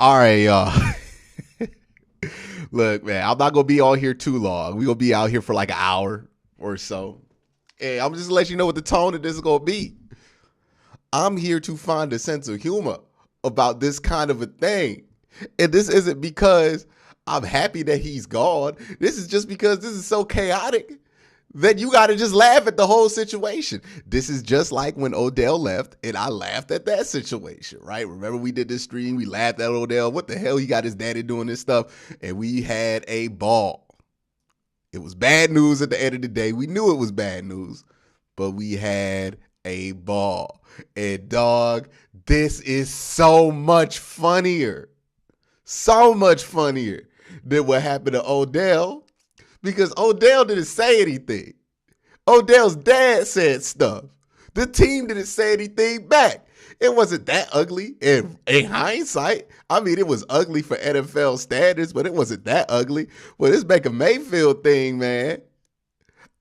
All right, y'all. Look, man, I'm not gonna be on here too long. We gonna be out here for like an hour or so. Hey, I'm just let you know what the tone of this is gonna be. I'm here to find a sense of humor about this kind of a thing. And this isn't because I'm happy that he's gone. This is just because this is so chaotic that you got to just laugh at the whole situation. This is just like when Odell left and I laughed at that situation, right? Remember we did this stream, we laughed at Odell. What the hell? He got his daddy doing this stuff and we had a ball. It was bad news at the end of the day. We knew it was bad news, but we had a ball. And dog, this is so much funnier. So much funnier than what happened to Odell. Because Odell didn't say anything. Odell's dad said stuff. The team didn't say anything back. It wasn't that ugly in hindsight. I mean, it was ugly for NFL standards, but it wasn't that ugly. Well, this Baker Mayfield thing, man,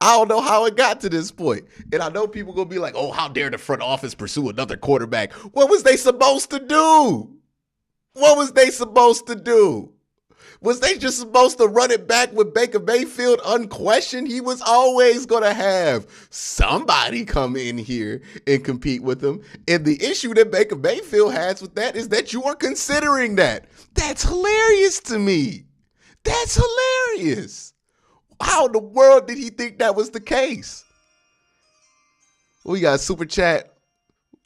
I don't know how it got to this point. And I know people going to be like, oh, how dare the front office pursue another quarterback? What was they supposed to do? What was they supposed to do? Was they just supposed to run it back with Baker Mayfield unquestioned? He was always going to have somebody come in here and compete with him. And the issue that Baker Mayfield has with that is that you are considering that. That's hilarious to me. That's hilarious. How in the world did he think that was the case? We got super chat.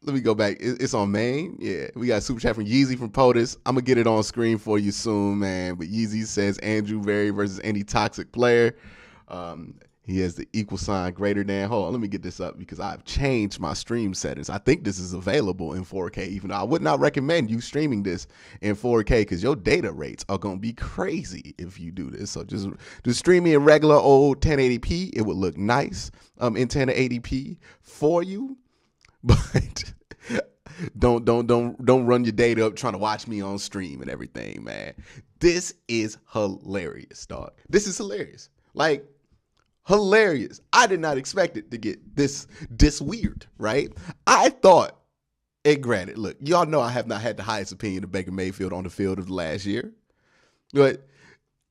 Let me go back. It's on main. Yeah, we got super chat from Yeezy from POTUS. I'm going to get it on screen for you soon, man. But Yeezy says Andrew Berry versus any toxic player. He has the equal sign greater than. Hold on, let me get this up because I've changed my stream settings. I think this is available in 4K, even though I would not recommend you streaming this in 4K because your data rates are going to be crazy if you do this. So just stream me in regular old 1080p. It would look nice in 1080p for you. But don't run your data up trying to watch me on stream and everything, man. This is hilarious, dog. This is hilarious. Like, hilarious. I did not expect it to get this weird, right? I thought, and granted, look, y'all know I have not had the highest opinion of Baker Mayfield on the field of the last year. But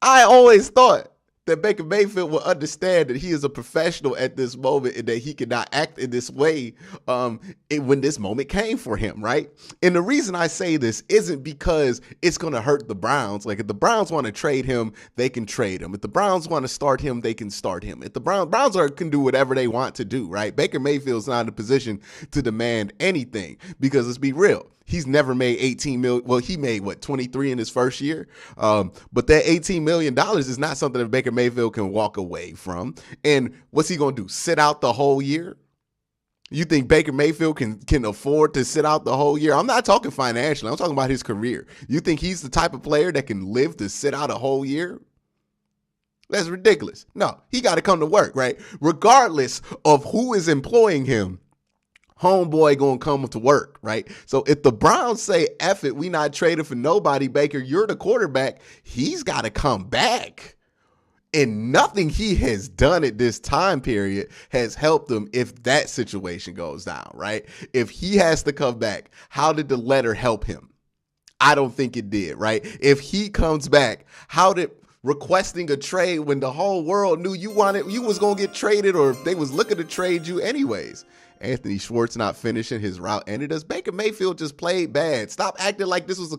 I always thought that Baker Mayfield will understand that he is a professional at this moment and that he cannot act in this way when this moment came for him, right? And the reason I say this isn't because it's going to hurt the Browns. Like, if the Browns want to trade him, they can trade him. If the Browns want to start him, they can start him. If the Browns can do whatever they want to do, right? Baker Mayfield's not in a position to demand anything because, let's be real, he's never made $18 million. Well, he made, 23 in his first year? But that $18 million is not something that Baker Mayfield can walk away from. And what's he going to do? Sit out the whole year? You think Baker Mayfield can afford to sit out the whole year? I'm not talking financially. I'm talking about his career. You think he's the type of player that can live to sit out a whole year? That's ridiculous. No, he got to come to work, right? Regardless of who is employing him, homeboy gonna come to work, right? So if the Browns say, F it, we not trading for nobody, Baker, you're the quarterback, he's got to come back. And nothing he has done at this time period has helped him if that situation goes down, right? If he has to come back, how did the letter help him? I don't think it did, right? If he comes back, how did requesting a trade when the whole world knew you was going to get traded or they was looking to trade you anyways? Anthony Schwartz not finishing his route ended us. Baker Mayfield just played bad. Stop acting like this was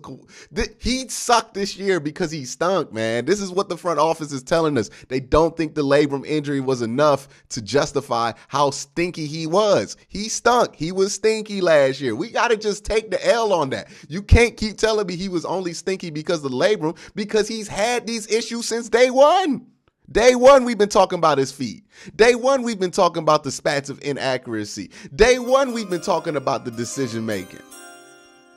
he sucked this year because he stunk, man. This is what the front office is telling us. They don't think the labrum injury was enough to justify how stinky he was. He stunk. He was stinky last year. We got to just take the L on that. You can't keep telling me he was only stinky because of the labrum, because he's had these issues since day one. Day one, we've been talking about his feet. Day one, we've been talking about the spats of inaccuracy. Day one, we've been talking about the decision making.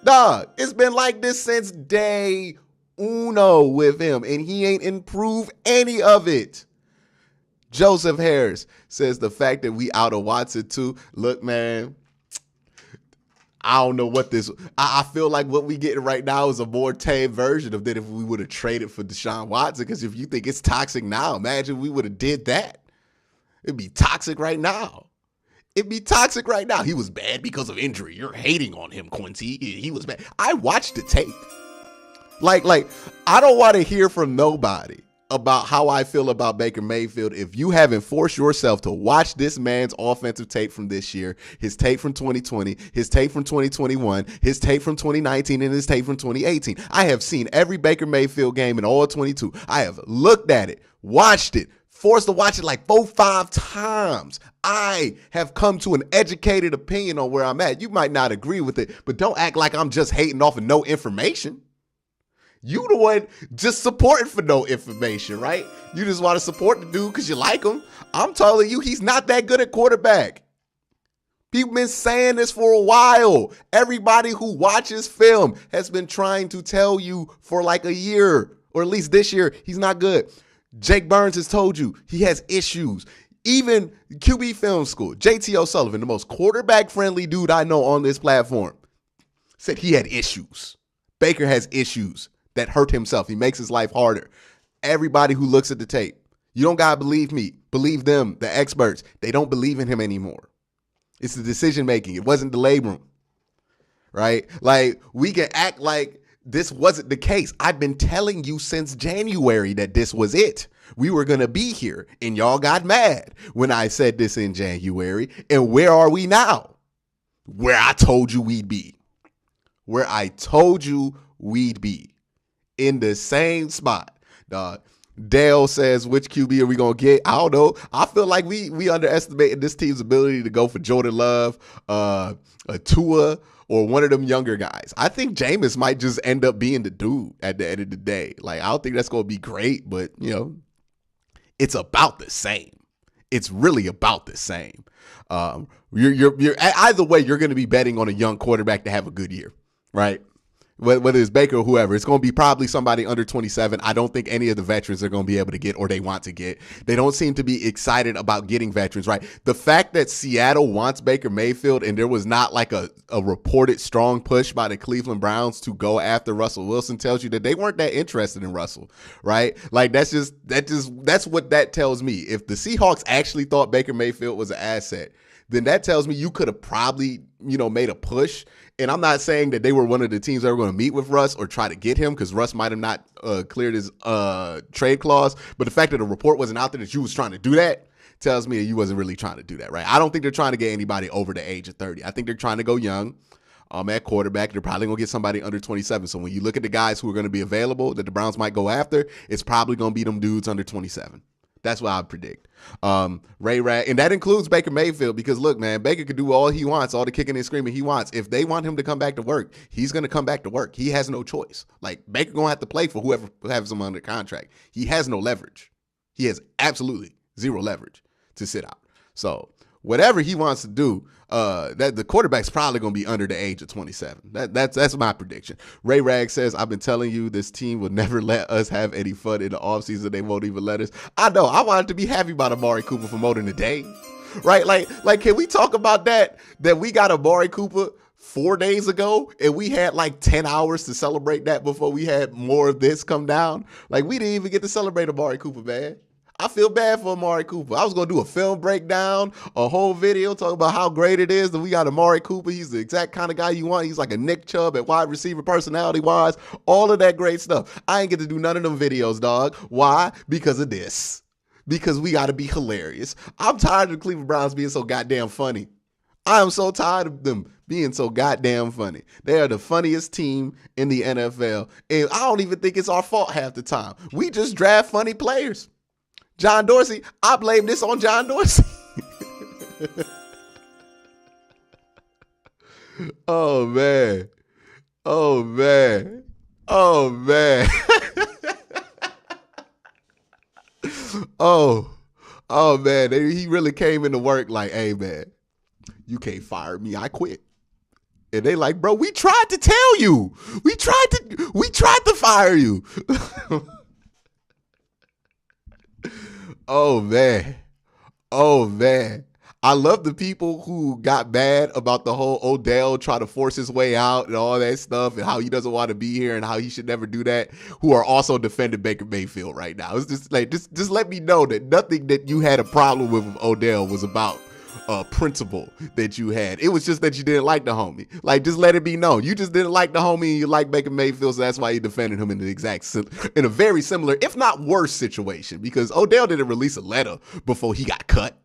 Dog, it's been like this since day uno with him, and he ain't improved any of it. Joseph Harris says the fact that we out of Watson too. Look, man, I don't know what this. I feel like what we getting right now is a more tame version of that if we would have traded for Deshaun Watson. Because if you think it's toxic now, imagine we would have did that. It'd be toxic right now. It'd be toxic right now. He was bad because of injury. You're hating on him, Quincy. He was bad. I watched the tape. Like, I don't want to hear from nobody about how I feel about Baker Mayfield if you haven't forced yourself to watch this man's offensive tape from this year, his tape from 2020, his tape from 2021, his tape from 2019, and his tape from 2018. I have seen every Baker Mayfield game in all 22. I have looked at it, watched it, forced to watch it like 4-5 times. I have come to an educated opinion on where I'm at. You might not agree with it, but don't act like I'm just hating off of no information. You the one just supporting for no information, right? You just want to support the dude because you like him. I'm telling you, he's not that good at quarterback. People been saying this for a while. Everybody who watches film has been trying to tell you for like a year, or at least this year, he's not good. Jake Burns has told you he has issues. Even QB Film School, JT O'Sullivan, the most quarterback-friendly dude I know on this platform, said he had issues. Baker has issues that hurt himself. He makes his life harder. Everybody who looks at the tape, you don't got to believe me. Believe them, the experts. They don't believe in him anymore. It's the decision making. It wasn't the labrum, right? Like, we can act like this wasn't the case. I've been telling you since January that this was it. We were going to be here, and y'all got mad when I said this in January. And where are we now? Where I told you we'd be. Where I told you we'd be. In the same spot, dog. Dale says, which QB are we going to get? I don't know. I feel like we underestimated this team's ability to go for Jordan Love, a Tua, or one of them younger guys. I think Jameis might just end up being the dude at the end of the day. Like, I don't think that's going to be great, but, you know, it's about the same. It's really about the same. You're either way, you're going to be betting on a young quarterback to have a good year, right? Whether it's Baker or whoever, it's going to be probably somebody under 27. I don't think any of the veterans are going to be able to get or they want to get. They don't seem to be excited about getting veterans, right? The fact that Seattle wants Baker Mayfield and there was not like a reported strong push by the Cleveland Browns to go after Russell Wilson tells you that they weren't that interested in Russell, right? Like, that's what that tells me. If the Seahawks actually thought Baker Mayfield was an asset, then that tells me you could have probably, made a push. And I'm not saying that they were one of the teams that were going to meet with Russ or try to get him, because Russ might have not cleared his trade clause. But the fact that a report wasn't out there that you was trying to do that tells me that you wasn't really trying to do that, right? I don't think they're trying to get anybody over the age of 30. I think they're trying to go young. At quarterback, they're probably going to get somebody under 27. So when you look at the guys who are going to be available that the Browns might go after, it's probably going to be them dudes under 27. That's what I predict. Ray Rag, and that includes Baker Mayfield, because look, man, Baker could do all he wants, all the kicking and screaming he wants. If they want him to come back to work, he's going to come back to work. He has no choice. Like, Baker going to have to play for whoever has him under contract. He has no leverage. He has absolutely zero leverage to sit out. So whatever he wants to do, that the quarterback's probably going to be under the age of 27. That's my prediction. Ray Rag says, I've been telling you this team will never let us have any fun in the offseason. They won't even let us. I know. I wanted to be happy about Amari Cooper for more than a day, right? Like, can we talk about that we got Amari Cooper 4 days ago and we had like 10 hours to celebrate that before we had more of this come down? Like, we didn't even get to celebrate Amari Cooper, man. I feel bad for Amari Cooper. I was going to do a film breakdown, a whole video talking about how great it is that we got Amari Cooper. He's the exact kind of guy you want. He's like a Nick Chubb at wide receiver personality-wise, all of that great stuff. I ain't get to do none of them videos, dog. Why? Because of this. Because we got to be hilarious. I'm tired of the Cleveland Browns being so goddamn funny. I am so tired of them being so goddamn funny. They are the funniest team in the NFL, and I don't even think it's our fault half the time. We just draft funny players. John Dorsey, I blame this on John Dorsey. Oh, man. Oh, man. Oh, man. Oh, man. He really came into work like, hey, man, you can't fire me. I quit. And they like, bro, we tried to tell you. We tried to fire you. Oh, man. Oh, man. I love the people who got mad about the whole Odell trying to force his way out and all that stuff and how he doesn't want to be here and how he should never do that, who are also defending Baker Mayfield right now. It's just like, just let me know that nothing that you had a problem with Odell was about principle that you had. It was just that you didn't like the homie. Like, just let it be known. You just didn't like the homie and you like Baker Mayfield, so that's why you defended him in a very similar, if not worse situation, because Odell didn't release a letter before he got cut.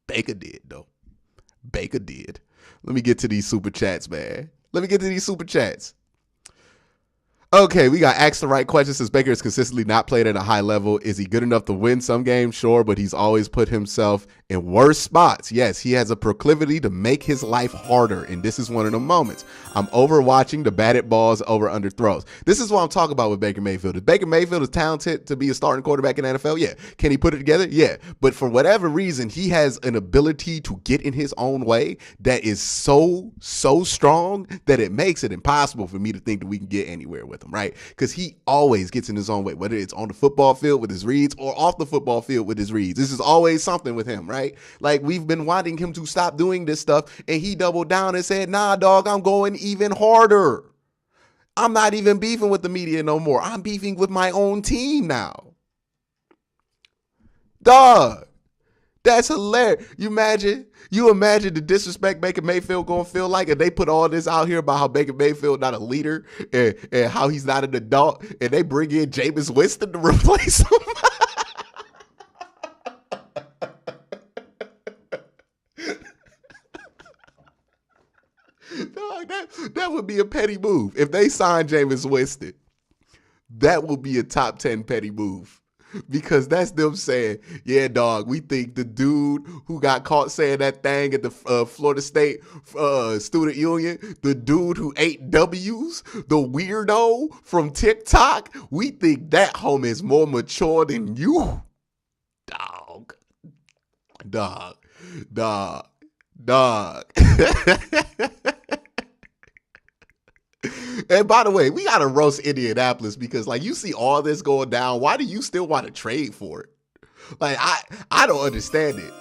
Baker did, though. Baker did. Let me get to these super chats, man. Okay, we got asked the right question. Since Baker has consistently not played at a high level, is he good enough to win some games? Sure, but he's always put himself in worse spots. Yes, he has a proclivity to make his life harder, and this is one of the moments. I'm overwatching the batted balls over under throws. This is what I'm talking about with Baker Mayfield. If Baker Mayfield is talented to be a starting quarterback in the NFL, yeah. Can he put it together? Yeah. But for whatever reason, he has an ability to get in his own way that is so strong that it makes it impossible for me to think that we can get anywhere with him, right? Because he always gets in his own way, whether it's on the football field with his reads or off the football field with his reads. This is always something with him, right? Like, we've been wanting him to stop doing this stuff, and he doubled down and said, nah, dog, I'm going even harder. I'm not even beefing with the media no more. I'm beefing with my own team now. Dog. That's hilarious. You imagine the disrespect Baker Mayfield gonna feel like if they put all this out here about how Baker Mayfield not a leader and how he's not an adult, and they bring in Jameis Winston to replace him. Dog, that would be a petty move. If they sign Jameis Winston, that will be a top 10 petty move. Because that's them saying, yeah, dog, we think the dude who got caught saying that thing at the Florida State Student Union, the dude who ate W's, the weirdo from TikTok, we think that homie is more mature than you. Dog. And by the way, we got to roast Indianapolis because, like, you see all this going down. Why do you still want to trade for it? Like, I don't understand it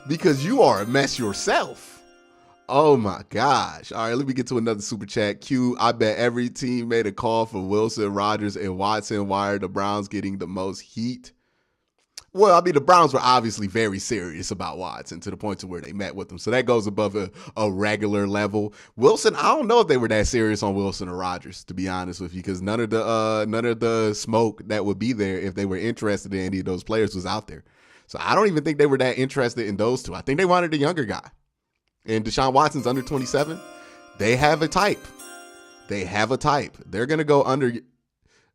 because you are a mess yourself. Oh, my gosh. All right, let me get to another super chat. Q, I bet every team made a call for Wilson, Rodgers, and Watson. Why are the Browns getting the most heat? Well, I mean, the Browns were obviously very serious about Watson to the point to where they met with him. So that goes above a regular level. Wilson, I don't know if they were that serious on Wilson or Rodgers, to be honest with you, because none of the smoke that would be there if they were interested in any of those players was out there. So I don't even think they were that interested in those two. I think they wanted a younger guy. And Deshaun Watson's under 27. They have a type. They're gonna go under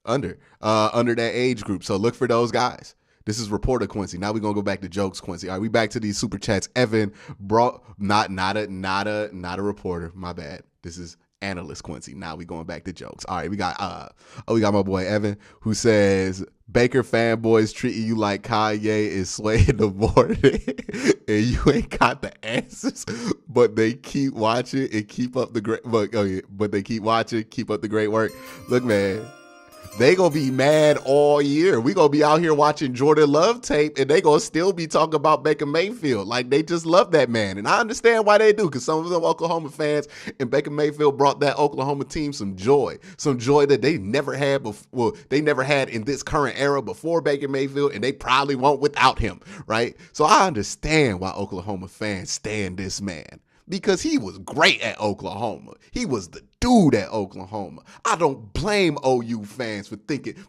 that age group. So look for those guys. This is reporter Quincy. Now we're gonna go back to jokes, Quincy. All right, we back to these super chats. Evan brought not a reporter. My bad. This is analyst Quincy. Now we going back to jokes. All right, we got my boy Evan who says Baker fanboys treating you like Kanye is swaying the board, and you ain't got the answers, but they keep watching and keep up the great. But they keep watching, keep up the great work. Look, man. They gonna be mad all year. We gonna be out here watching Jordan Love tape, and they gonna still be talking about Baker Mayfield. Like, they just love that man, and I understand why they do, because some of them Oklahoma fans, and Baker Mayfield brought that Oklahoma team some joy that they never had before. Well, they never had in this current era before Baker Mayfield, and they probably won't without him, right? So I understand why Oklahoma fans stand this man. Because he was great at Oklahoma. He was the dude at Oklahoma. I don't blame OU fans for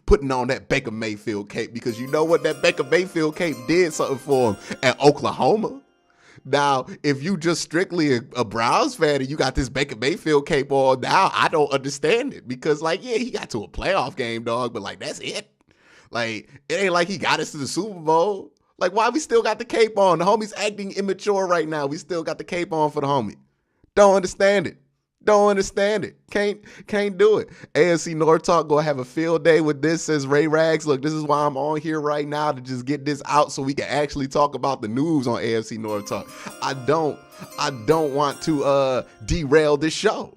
putting on that Baker Mayfield cape, because you know what? That Baker Mayfield cape did something for him at Oklahoma. Now, if you just strictly a Browns fan and you got this Baker Mayfield cape on now, I don't understand it. Because, like, yeah, he got to a playoff game, dog, but, like, that's it. Like, it ain't like he got us to the Super Bowl. Like, why we still got the cape on? The homie's acting immature right now. We still got the cape on for the homie. Don't understand it. Can't do it. AFC North Talk gonna have a field day with this, says Ray Rags. Look, this is why I'm on here right now, to just get this out so we can actually talk about the news on AFC North Talk. I don't want to derail this show.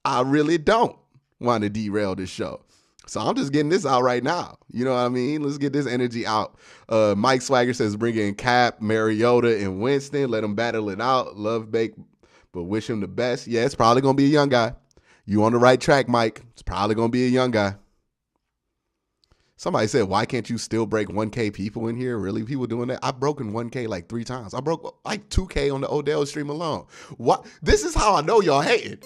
I really don't want to derail this show. So I'm just getting this out right now. You know what I mean? Let's get this energy out. Mike Swagger says bring in Cap, Mariota, and Winston. Let them battle it out. Love Bake, but wish him the best. Yeah, it's probably going to be a young guy. You on the right track, Mike. It's probably going to be a young guy. Somebody said, why can't you still break 1K people in here? Really? People doing that? I've broken 1K like 3 times. I broke like 2K on the Odell stream alone. What? This is how I know y'all hating.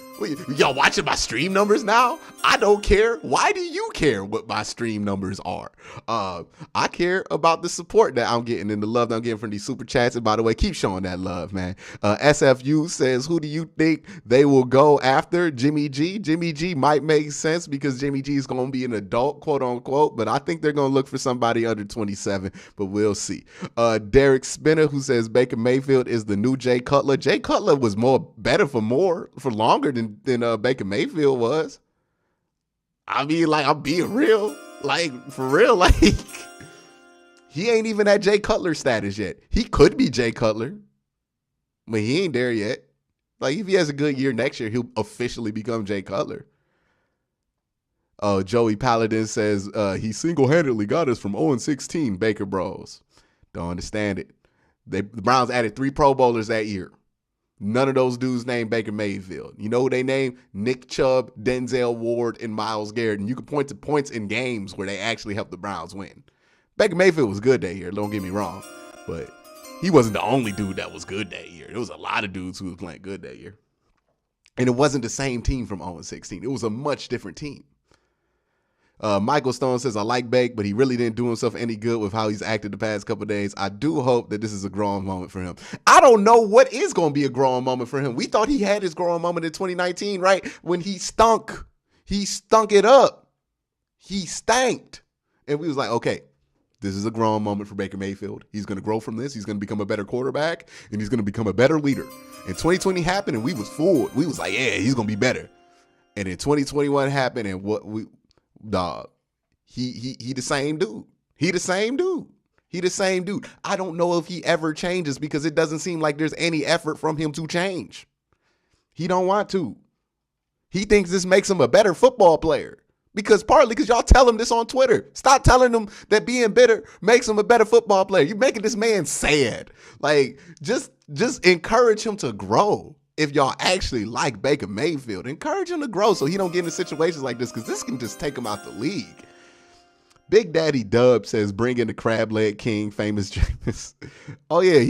Y'all watching my stream numbers now? I don't care. Why do you care what my stream numbers are? I care about the support that I'm getting and the love that I'm getting from these super chats. And by the way, keep showing that love, man. SFU says, who do you think they will go after? Jimmy G? Jimmy G might make sense because Jimmy G is going to be an adult, quote unquote, but I think they're going to look for somebody under 27, but we'll see. Derek Spinner, who says Baker Mayfield is the new Jay Cutler. Jay Cutler was better for longer than Baker Mayfield was. I mean, like, I'm being real. Like, for real, like, he ain't even at Jay Cutler status yet. He could be Jay Cutler, but he ain't there yet. Like, if he has a good year next year, he'll officially become Jay Cutler. Joey Paladin says he single-handedly got us from 0-16 Baker Bros. Don't understand it. The Browns added 3 Pro Bowlers that year. None of those dudes named Baker Mayfield. You know who they named? Nick Chubb, Denzel Ward, and Myles Garrett. And you can point to points in games where they actually helped the Browns win. Baker Mayfield was good that year, don't get me wrong. But he wasn't the only dude that was good that year. There was a lot of dudes who was playing good that year. And it wasn't the same team from 0-16. It was a much different team. Michael Stone says, I like Bake, but he really didn't do himself any good with how he's acted the past couple of days. I do hope that this is a growing moment for him. I don't know what is going to be a growing moment for him. We thought he had his growing moment in 2019, right? When he stunk. He stunk it up. He stanked. And we was like, okay, this is a growing moment for Baker Mayfield. He's going to grow from this. He's going to become a better quarterback, and he's going to become a better leader. And 2020 happened, and we was fooled. We was like, yeah, he's going to be better. And then 2021 happened, and dog, he the same dude. He the same dude. I don't know if he ever changes because it doesn't seem like there's any effort from him to change. He don't want to. He thinks this makes him a better football player. Partly because y'all tell him this on Twitter. Stop telling him that being bitter makes him a better football player. You're making this man sad. Like, just encourage him to grow. If y'all actually like Baker Mayfield, encourage him to grow so he don't get into situations like this, because this can just take him out the league. Big Daddy Dub says, bring in the crab leg king, famous Jameis. Oh, yeah,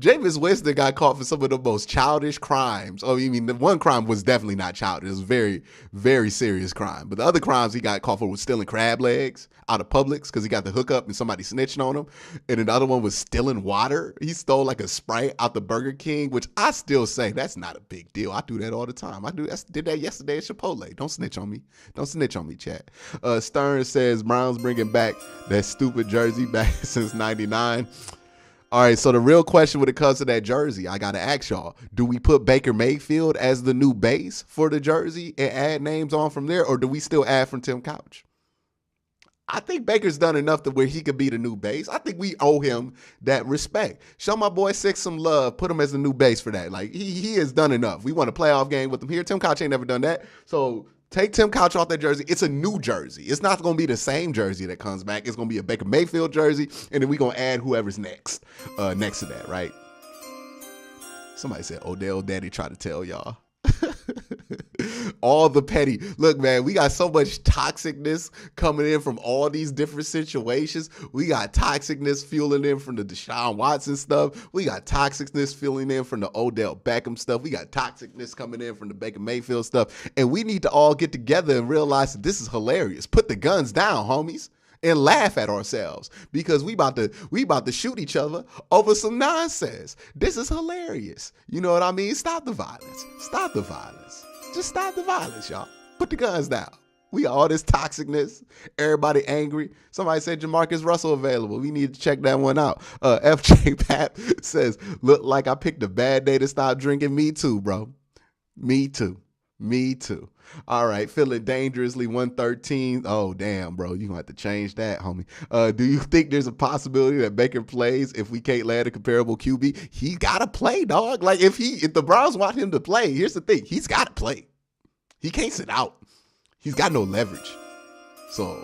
Jameis Winston got caught for some of the most childish crimes. Oh, you mean the one crime was definitely not childish. It was very, very serious crime. But the other crimes he got caught for was stealing crab legs out of Publix because he got the hookup and somebody snitched on him. And then the other one was stealing water. He stole like a Sprite out the Burger King, which I still say that's not a big deal. I do that all the time. I did that yesterday at Chipotle. Don't snitch on me. Don't snitch on me, chat. Stern says, Browns bringing back that stupid jersey back since 99. All right, so the real question when it comes to that jersey, I got to ask y'all, do we put Baker Mayfield as the new base for the jersey and add names on from there, or do we still add from Tim Couch? I think Baker's done enough to where he could be the new base. I think we owe him that respect. Show my boy Six some love. Put him as the new base for that. Like, he has done enough. We won a playoff game with him here. Tim Couch ain't never done that. So take Tim Couch off that jersey. It's a new jersey. It's not going to be the same jersey that comes back. It's going to be a Baker Mayfield jersey, and then we're going to add whoever's next to that, right? Somebody said Odell Daddy tried to tell y'all. All the petty. Look, man, we got so much toxicness coming in from all these different situations. We got toxicness fueling in from the Deshaun Watson stuff. We got toxicness fueling in from the Odell Beckham stuff. We got toxicness coming in from the Baker Mayfield stuff. And we need to all get together and realize that this is hilarious. Put the guns down, homies, and laugh at ourselves because we about to shoot each other over some nonsense. This is hilarious. You know what I mean? Stop the violence. Stop the violence. Just stop the violence, y'all. Put the guns down. We got all this toxicness. Everybody angry. Somebody said Jamarcus Russell available. We need to check that one out. FJ Pap says, look like I picked a bad day to stop drinking. Me too, bro. Me too. All right, feeling dangerously 113. Oh, damn, bro. You're going to have to change that, homie. Do you think there's a possibility that Baker plays if we can't land a comparable QB? He got to play, dog. Like, if the Browns want him to play, here's the thing. He's got to play. He can't sit out. He's got no leverage. So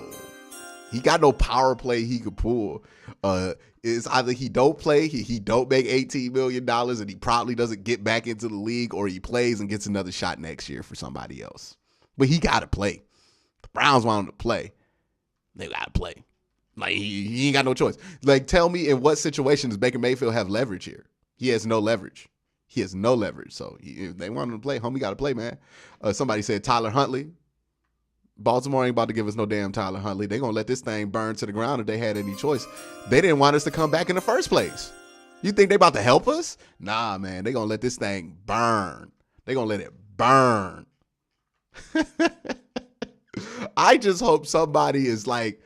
he got no power play he could pull. It's either he don't play, he don't make $18 million, and he probably doesn't get back into the league, or he plays and gets another shot next year for somebody else. But he got to play. The Browns want him to play. They got to play. Like, he ain't got no choice. Like, tell me in what situation does Baker Mayfield have leverage here? He has no leverage. He has no leverage. So if they want him to play, homie got to play, man. Somebody said Tyler Huntley. Baltimore ain't about to give us no damn Tyler Huntley. They going to let this thing burn to the ground if they had any choice. They didn't want us to come back in the first place. You think they about to help us? Nah, man. They going to let this thing burn. They going to let it burn. I just hope somebody is like,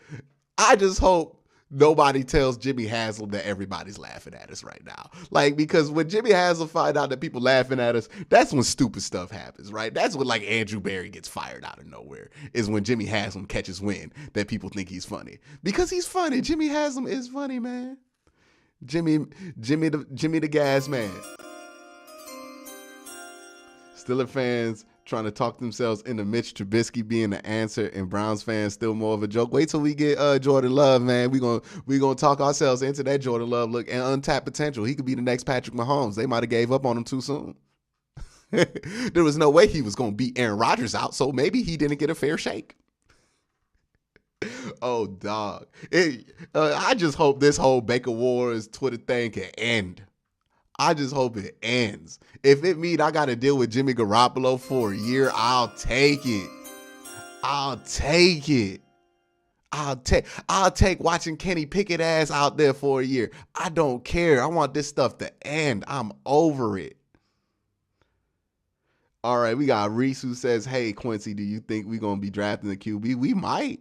I just hope nobody tells Jimmy Haslam that everybody's laughing at us right now. Like, because when Jimmy Haslam find out that people laughing at us, that's when stupid stuff happens, right? That's when like Andrew Berry gets fired out of nowhere, is when Jimmy Haslam catches wind that people think he's funny. Because he's funny. Jimmy Haslam is funny, man. Jimmy the gas man. Steeler fans trying to talk themselves into Mitch Trubisky being the answer, and Browns fans still more of a joke. Wait till we get Jordan Love, man. We gonna talk ourselves into that Jordan Love look and untapped potential. He could be the next Patrick Mahomes. They might have gave up on him too soon. There was no way he was gonna beat Aaron Rodgers out, so maybe he didn't get a fair shake. Oh, dog. I just hope this whole Baker Wars Twitter thing can end. I just hope it ends. If it means I got to deal with Jimmy Garoppolo for a year, I'll take it. I'll take it. I'll take watching Kenny Pickett ass out there for a year. I don't care. I want this stuff to end. I'm over it. All right, we got Reese who says, hey, Quincy, do you think we're going to be drafting the QB? We might.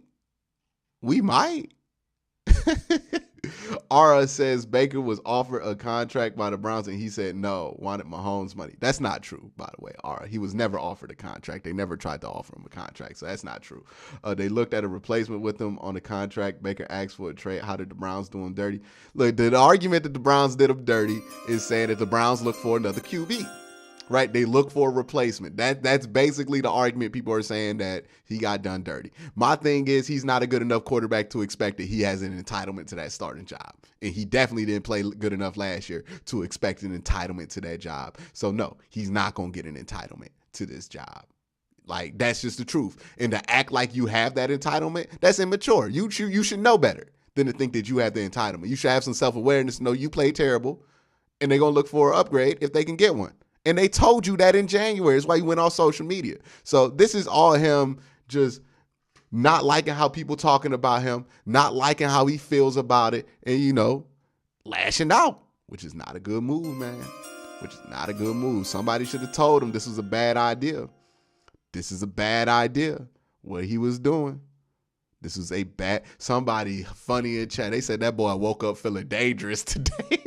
Ara says Baker was offered a contract by the Browns and he said no, wanted Mahomes' money. That's not true, by the way, Ara. He was never offered a contract. They never tried to offer him a contract, so that's not true. They looked at a replacement with him on the contract. Baker asked for a trade. How did the Browns do him dirty? Look, the argument that the Browns did him dirty is saying that the Browns look for another QB. Right? They look for a replacement. That's basically the argument people are saying, that he got done dirty. My thing is, he's not a good enough quarterback to expect that he has an entitlement to that starting job. And he definitely didn't play good enough last year to expect an entitlement to that job. So no, he's not going to get an entitlement to this job. Like, that's just the truth. And to act like you have that entitlement, that's immature. You should know better than to think that you have the entitlement. You should have some self-awareness to know you played terrible, and they're going to look for an upgrade if they can get one. And they told you that in January. That's why you went on social media. So this is all him just not liking how people talking about him, not liking how he feels about it, and, lashing out, which is not a good move, man. Which is not a good move. Somebody should have told him this was a bad idea. This is a bad idea, what he was doing. This was a bad, somebody funny in chat. They said that boy woke up feeling dangerous today.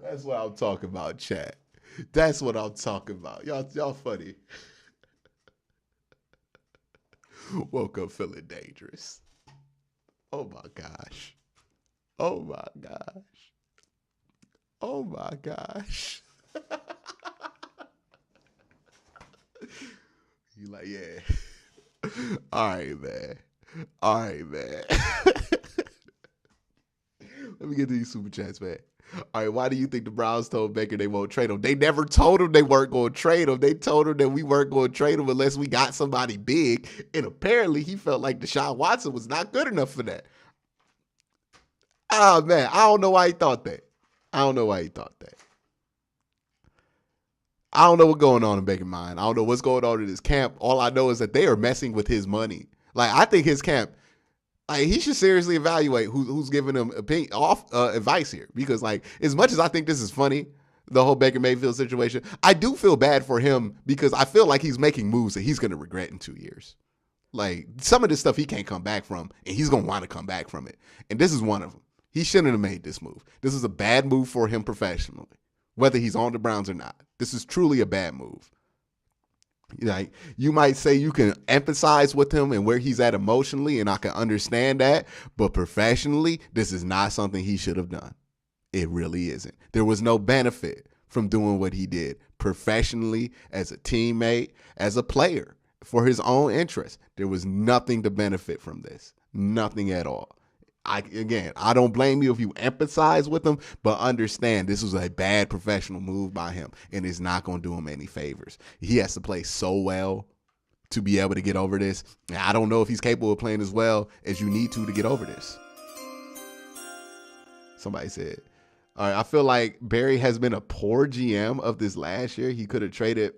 That's what I'm talking about, chat. That's what I'm talking about. Y'all funny. Woke up feeling dangerous. Oh my gosh. Oh my gosh. Oh my gosh. You like, yeah. All right, man. Let me get to these super chats, man. All right, why do you think the Browns told Baker they won't trade him? They never told him they weren't going to trade him. They told him that we weren't going to trade him unless we got somebody big. And apparently he felt like Deshaun Watson was not good enough for that. Oh, man, I don't know why he thought that. I don't know what's going on in Baker's mind. I don't know what's going on in his camp. All I know is that they are messing with his money. Like, I think his camp, like, he should seriously evaluate who's giving him advice here. Because, like, as much as I think this is funny, the whole Baker Mayfield situation, I do feel bad for him because I feel like he's making moves that he's going to regret in 2 years. Like, some of this stuff he can't come back from, and he's going to want to come back from it. And this is one of them. He shouldn't have made this move. This is a bad move for him professionally, whether he's on the Browns or not. This is truly a bad move. Like, you might say you can empathize with him and where he's at emotionally, and I can understand that, but professionally, this is not something he should have done. It really isn't. There was no benefit from doing what he did professionally, as a teammate, as a player, for his own interest. There was nothing to benefit from this. Nothing at all. I don't blame you if you empathize with him, but understand this was a bad professional move by him, and it's not going to do him any favors. He has to play so well to be able to get over this. And I don't know if he's capable of playing as well as you need to get over this. Somebody said, all right, I feel like Barry has been a poor GM of this last year. He could have traded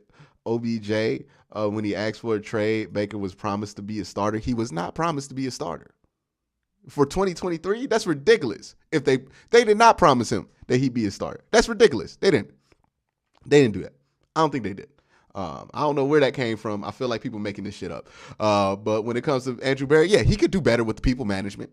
OBJ when he asked for a trade. Baker was promised to be a starter. He was not promised to be a starter. For 2023, that's ridiculous. If they did not promise him that he'd be a starter. That's ridiculous. They didn't do that. I don't think they did. I don't know where that came from. I feel like people making this shit up. But when it comes to Andrew Barry, yeah, he could do better with the people management.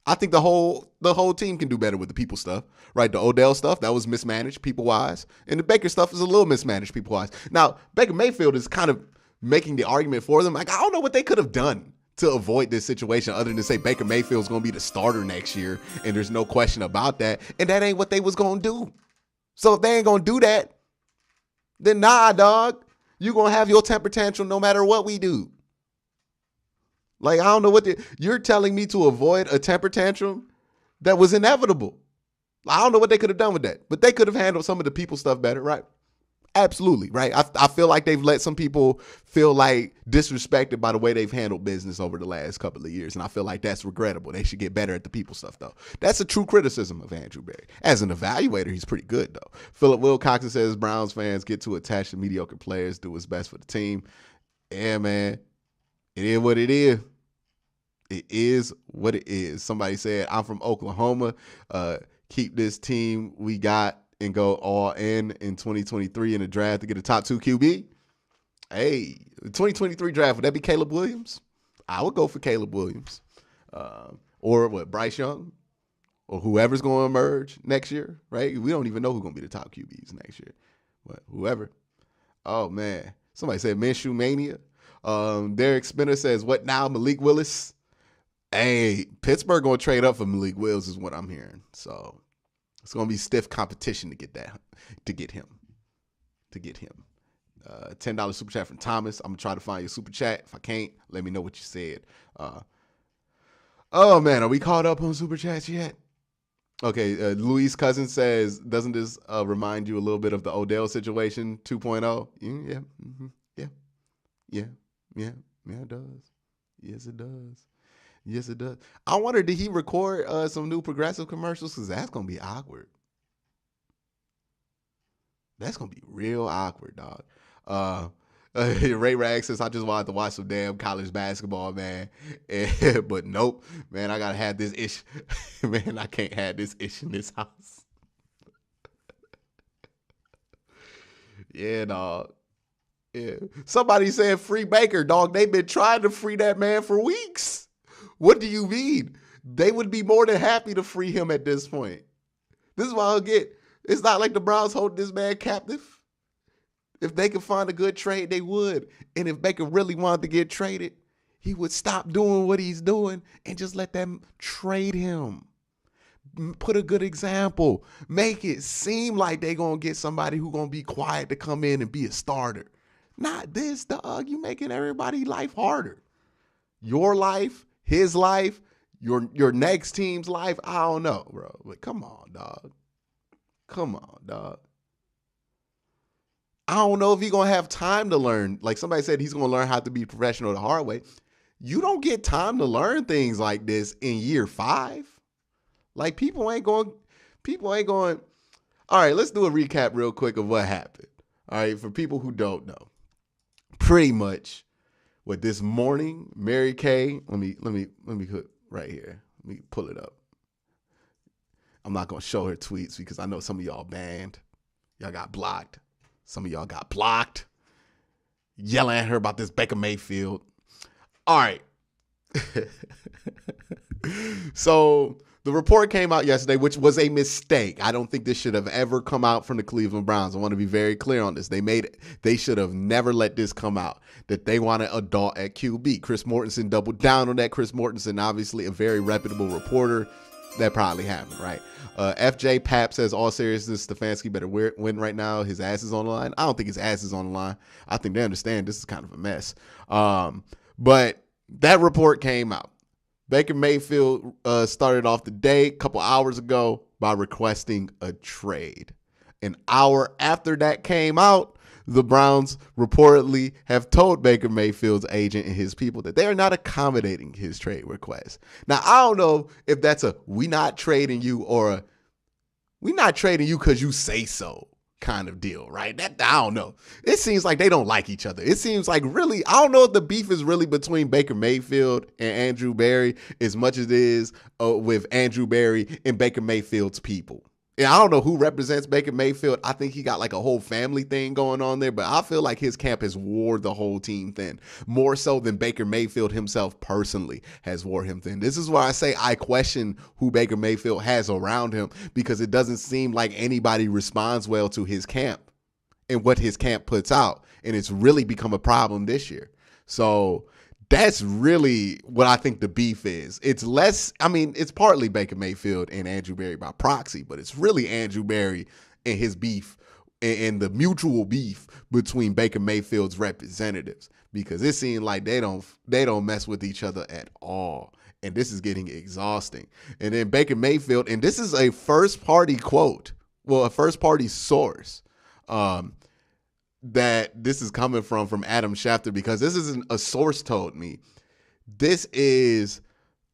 I think the whole team can do better with the people stuff, right? The Odell stuff, that was mismanaged people-wise. And the Baker stuff is a little mismanaged people-wise. Now, Baker Mayfield is kind of making the argument for them. Like, I don't know what they could have done to avoid this situation other than to say Baker Mayfield's going to be the starter next year, and there's no question about that. And that ain't what they was going to do. So if they ain't going to do that, then nah, dog. You're going to have your temper tantrum no matter what we do. Like, I don't know what you're telling me to avoid a temper tantrum that was inevitable. I don't know what they could have done with that, but they could have handled some of the people stuff better, right? Absolutely, right? I feel like they've let some people feel like disrespected by the way they've handled business over the last couple of years, and I feel like that's regrettable. They should get better at the people stuff, though. That's a true criticism of Andrew Barry. As an evaluator, he's pretty good, though. Philip Wilcoxon says Browns fans get too attached to mediocre players, do what's best for the team. Yeah, man. It is what it is. It is what it is. Somebody said, I'm from Oklahoma. Keep this team we got and go all in 2023 in the draft to get a top 2 QB. Hey, the 2023 draft, would that be Caleb Williams? I would go for Caleb Williams. Or what, Bryce Young? Or whoever's going to emerge next year, right? We don't even know who's going to be the top QBs next year. But whoever. Oh, man. Somebody said Minshew Mania. Derek Spinner says, what now, Malik Willis? Hey, Pittsburgh going to trade up for Malik Willis is what I'm hearing. So it's going to be stiff competition to get him. $10 super chat from Thomas. I'm going to try to find your super chat. If I can't, let me know what you said. Oh, man, are we caught up on super chats yet? Okay, Louise Cousin says, doesn't this remind you a little bit of the Odell situation 2.0? Yeah, mm-hmm. Yeah, it does. Yes, it does. Yes, it does. I wonder, did he record some new Progressive commercials? Because that's going to be awkward. That's going to be real awkward, dog. Ray Rag says, I just wanted to watch some damn college basketball, man. But nope, man, I got to have this issue. Man, I can't have this issue in this house. Yeah, dog. Yeah. Somebody said free Baker, dog. They've been trying to free that man for weeks. What do you mean? They would be more than happy to free him at this point. This is what I'll get. It's not like the Browns hold this man captive. If they could find a good trade, they would. And if Baker really wanted to get traded, he would stop doing what he's doing and just let them trade him. Put a good example. Make it seem like they're going to get somebody who's going to be quiet to come in and be a starter. Not this, dog. You making everybody's life harder. Your life, his life, your next team's life, I don't know, bro. But come on, dog. Come on, dog. I don't know if he's going to have time to learn. Like somebody said, he's going to learn how to be professional the hard way. You don't get time to learn things like this in year 5. Like people ain't going. All right, let's do a recap real quick of what happened. All right, for people who don't know. Pretty much what this morning, Mary Kay, let me put right here. Let me pull it up. I'm not going to show her tweets because I know some of y'all banned. Y'all got blocked. Some of y'all got blocked. Yelling at her about this Baker Mayfield. All right. So the report came out yesterday, which was a mistake. I don't think this should have ever come out from the Cleveland Browns. I want to be very clear on this. They should have never let this come out, that they wanted a adult at QB. Chris Mortensen doubled down on that. Chris Mortensen, obviously a very reputable reporter. That probably happened, right? FJ Pap says, all seriousness, Stefanski better win right now. His ass is on the line. I don't think his ass is on the line. I think they understand this is kind of a mess. But that report came out. Baker Mayfield started off the day a couple hours ago by requesting a trade. An hour after that came out, the Browns reportedly have told Baker Mayfield's agent and his people that they are not accommodating his trade request. Now, I don't know if that's a we not trading you or a we not trading you because you say so kind of deal, right? That I don't know. It seems like they don't like each other. It seems like really, I don't know if the beef is really between Baker Mayfield and Andrew Berry as much as it is with Andrew Berry and Baker Mayfield's people. And I don't know who represents Baker Mayfield. I think he got like a whole family thing going on there, but I feel like his camp has wore the whole team thin, more so than Baker Mayfield himself personally has wore him thin. This is why I say I question who Baker Mayfield has around him, because it doesn't seem like anybody responds well to his camp and what his camp puts out. And it's really become a problem this year. So that's really what I think the beef is. It's less, I mean, it's partly Baker Mayfield and Andrew Berry by proxy, but it's really Andrew Berry and his beef and the mutual beef between Baker Mayfield's representatives, because it seems like they don't mess with each other at all. And this is getting exhausting. And then Baker Mayfield, and this is a first party quote, well, a first party source, that this is coming from Adam Schefter, because this isn't a source told me. This is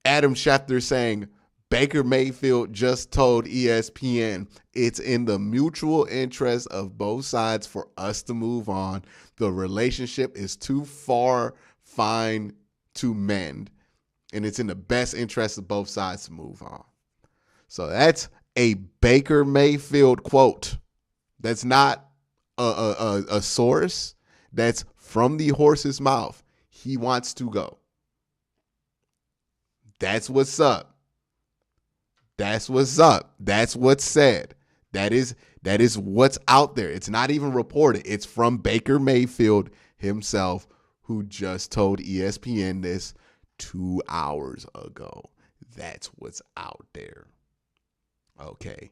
Adam Schefter saying Baker Mayfield just told ESPN it's in the mutual interest of both sides for us to move on. The relationship is too far fine to mend, and it's in the best interest of both sides to move on. So that's a Baker Mayfield quote. That's not a source. That's from the horse's mouth. He wants to go. That's what's up. That's what's up. That's what's said. That is what's out there. It's not even reported. It's from Baker Mayfield himself, who just told ESPN this 2 hours ago. That's what's out there. Okay.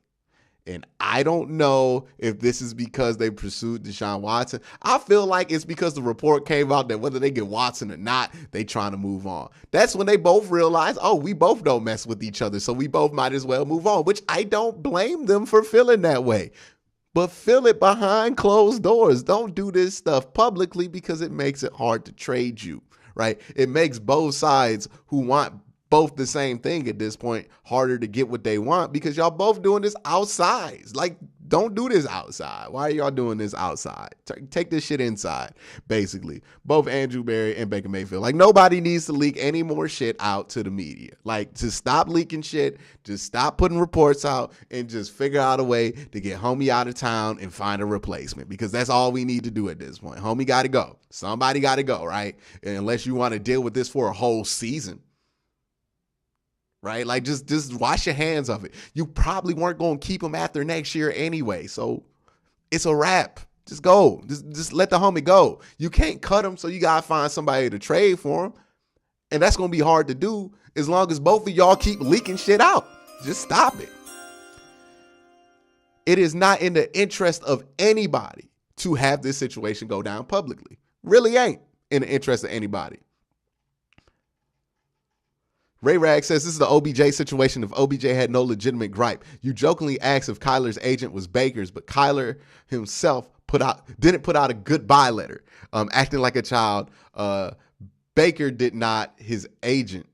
And I don't know if this is because they pursued Deshaun Watson. I feel like it's because the report came out that whether they get Watson or not, they trying to move on. That's when they both realize, oh, we both don't mess with each other, so we both might as well move on, which I don't blame them for feeling that way. But feel it behind closed doors. Don't do this stuff publicly, because it makes it hard to trade you, right? It makes both sides who want both the same thing at this point harder to get what they want, because y'all both doing this outside. Like, don't do this outside. Why are y'all doing this outside? Take this shit inside, basically. Both Andrew Berry and Baker Mayfield. Like, nobody needs to leak any more shit out to the media. Like, to stop leaking shit, just stop putting reports out, and just figure out a way to get homie out of town and find a replacement, because that's all we need to do at this point. Homie got to go. Somebody got to go, right? And unless you want to deal with this for a whole season. Right? Like, just wash your hands of it. You probably weren't going to keep him after next year anyway. So it's a wrap. Just go. Just let the homie go. You can't cut him, so you got to find somebody to trade for him. And that's going to be hard to do as long as both of y'all keep leaking shit out. Just stop it. It is not in the interest of anybody to have this situation go down publicly. Really ain't in the interest of anybody. Ray Rag says this is the OBJ situation. If OBJ had no legitimate gripe, you jokingly asked if Kyler's agent was Baker's, but Kyler himself didn't put out a goodbye letter, acting like a child. Baker did not his agent.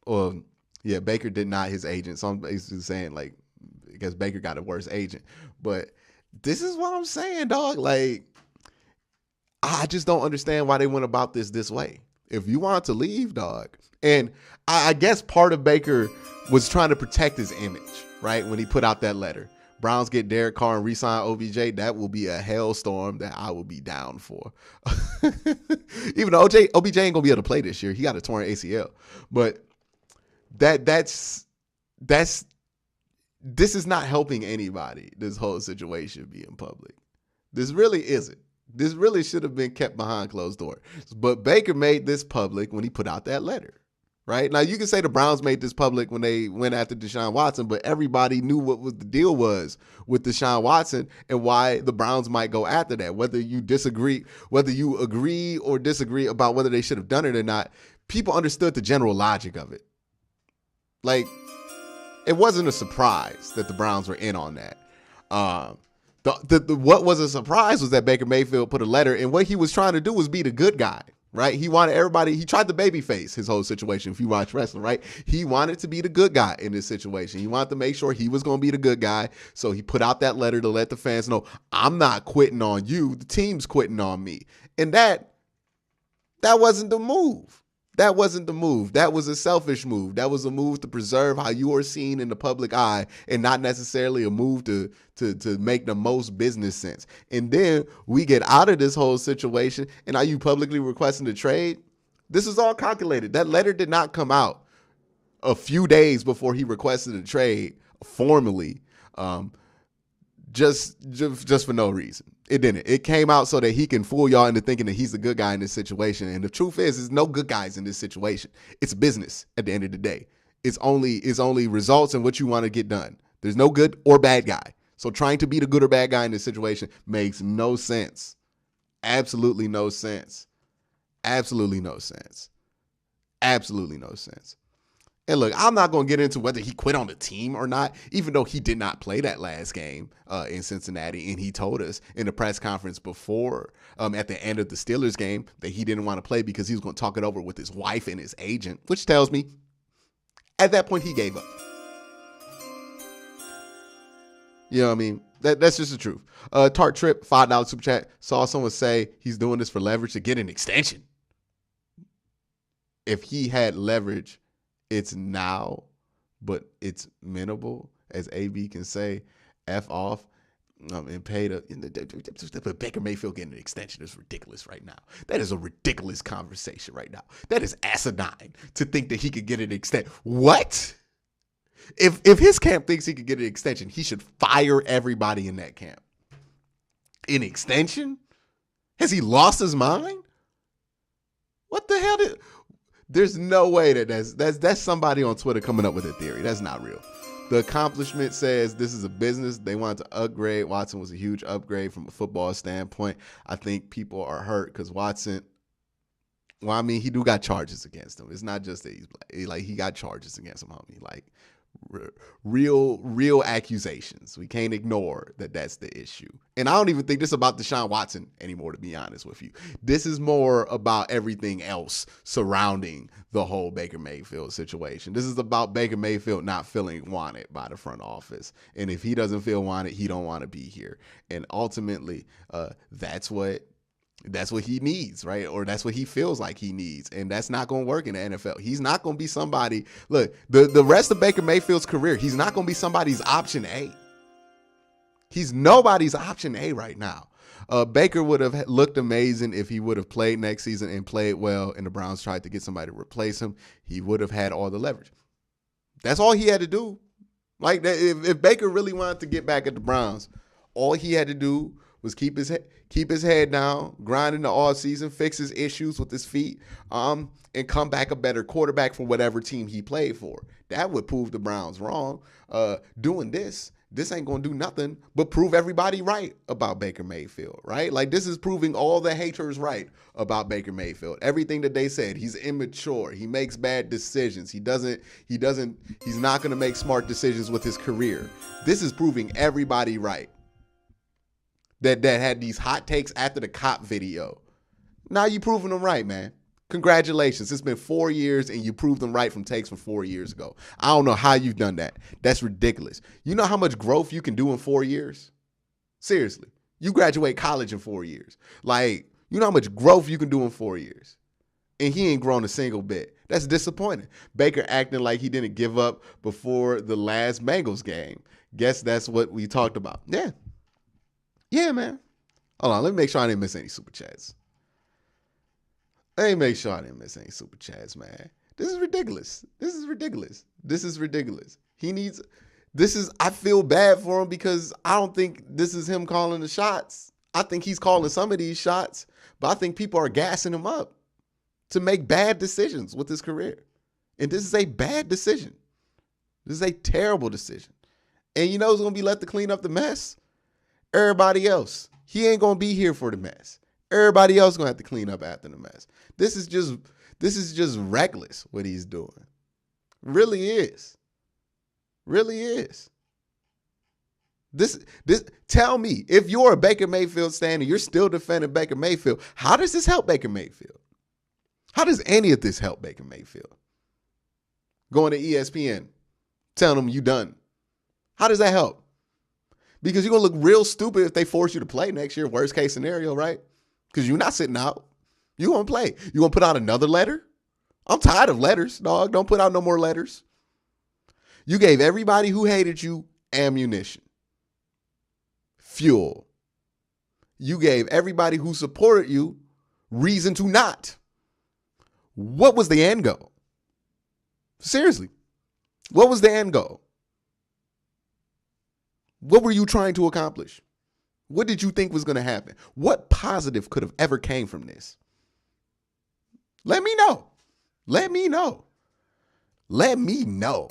Baker did not his agent. So I'm basically saying, like, I guess Baker got a worse agent. But this is what I'm saying, dog. Like, I just don't understand why they went about this way. If you want to leave, dog. And I guess part of Baker was trying to protect his image, right? When he put out that letter. Browns get Derek Carr and re-sign OBJ. That will be a hailstorm that I will be down for. Even though OBJ ain't gonna be able to play this year. He got a torn ACL. But this is not helping anybody, this whole situation being public. This really isn't. This really should have been kept behind closed doors. But Baker made this public when he put out that letter. Right? Now, you can say the Browns made this public when they went after Deshaun Watson, but everybody knew what was the deal was with Deshaun Watson and why the Browns might go after that. Whether you agree or disagree about whether they should have done it or not, people understood the general logic of it. Like, it wasn't a surprise that the Browns were in on that. What was a surprise was that Baker Mayfield put a letter, and what he was trying to do was be the good guy, right? He wanted everybody, he tried to babyface his whole situation. If you watch wrestling, right? He wanted to be the good guy in this situation. He wanted to make sure he was going to be the good guy. So he put out that letter to let the fans know, I'm not quitting on you. The team's quitting on me. And that wasn't the move. That wasn't the move. That was a selfish move. That was a move to preserve how you are seen in the public eye, and not necessarily a move to make the most business sense. And then we get out of this whole situation, and are you publicly requesting a trade? This is all calculated. That letter did not come out a few days before he requested a trade formally, just for no reason. It didn't. It came out so that he can fool y'all into thinking that he's the good guy in this situation. And the truth is, there's no good guys in this situation. It's business at the end of the day. It's only results and what you want to get done. There's no good or bad guy. So trying to be the good or bad guy in this situation makes no sense. Absolutely no sense. Absolutely no sense. Absolutely no sense. And look, I'm not going to get into whether he quit on the team or not, even though he did not play that last game in Cincinnati. And he told us in the press conference before, at the end of the Steelers game, that he didn't want to play because he was going to talk it over with his wife and his agent, which tells me at that point he gave up. You know what I mean? That's just the truth. Tart Trip, $5 super chat. Saw someone say he's doing this for leverage to get an extension. If he had leverage, it's now, but it's minimal, as AB can say. F off and pay the Baker Mayfield getting an extension is ridiculous right now. That is a ridiculous conversation right now. That is asinine to think that he could get an extension. What? If his camp thinks he could get an extension, he should fire everybody in that camp. An extension? Has he lost his mind? What the hell there's no way that's somebody on Twitter coming up with a theory. That's not real. The accomplishment says this is a business. They wanted to upgrade. Watson was a huge upgrade from a football standpoint. I think people are hurt because Watson, well, I mean, he do got charges against him. It's not just that he's black. Like, he got charges against him, homie. Like, real accusations. We can't ignore that that's the issue. And I don't even think this is about Deshaun Watson anymore, to be honest with you. This is more about everything else surrounding the whole Baker Mayfield situation. This is about Baker Mayfield not feeling wanted by the front office. And if he doesn't feel wanted, he don't want to be here. And ultimately, that's what he needs, right? Or that's what he feels like he needs. And that's not going to work in the NFL. He's not going to be somebody. Look, the rest of Baker Mayfield's career, he's not going to be somebody's option A. He's nobody's option A right now. Baker would have looked amazing if he would have played next season and played well, and the Browns tried to get somebody to replace him. He would have had all the leverage. That's all he had to do. Like, if Baker really wanted to get back at the Browns, all he had to do was keep his head down, grind in the offseason, fix his issues with his feet, and come back a better quarterback for whatever team he played for. That would prove the Browns wrong. Doing this ain't going to do nothing but prove everybody right about Baker Mayfield, right? Like, this is proving all the haters right about Baker Mayfield. Everything that they said, he's immature. He makes bad decisions. He's not going to make smart decisions with his career. This is proving everybody right. That had these hot takes after the cop video. Now you proving them right, man. Congratulations. It's been 4 years and you proved them right from takes from 4 years ago. I don't know how you've done that. That's ridiculous. You know how much growth you can do in 4 years? Seriously. You graduate college in 4 years. Like, you know how much growth you can do in 4 years? And he ain't grown a single bit. That's disappointing. Baker acting like he didn't give up before the last Bengals game. Guess that's what we talked about. Yeah. Yeah, man. Hold on. Let me make sure I didn't miss any super chats. Let me make sure I didn't miss any super chats, man. This is ridiculous. I feel bad for him because I don't think this is him calling the shots. I think he's calling some of these shots, but I think people are gassing him up to make bad decisions with his career. And this is a bad decision. This is a terrible decision. And you know who's going to be left to clean up the mess? Everybody else. He ain't going to be here for the mess. Everybody else going to have to clean up after the mess. This is just reckless what he's doing. Really is. Really is. This tell me, if you're a Baker Mayfield stan and you're still defending Baker Mayfield, how does this help Baker Mayfield? How does any of this help Baker Mayfield? Going to ESPN, telling them you done. How does that help? Because you're going to look real stupid if they force you to play next year, worst case scenario, right? Because you're not sitting out. You're going to play. You going to put out another letter? I'm tired of letters, dog. Don't put out no more letters. You gave everybody who hated you ammunition, fuel. You gave everybody who supported you reason to not. What was the end goal? Seriously, what was the end goal? What were you trying to accomplish? What did you think was going to happen? What positive could have ever came from this? Let me know. Let me know. Let me know.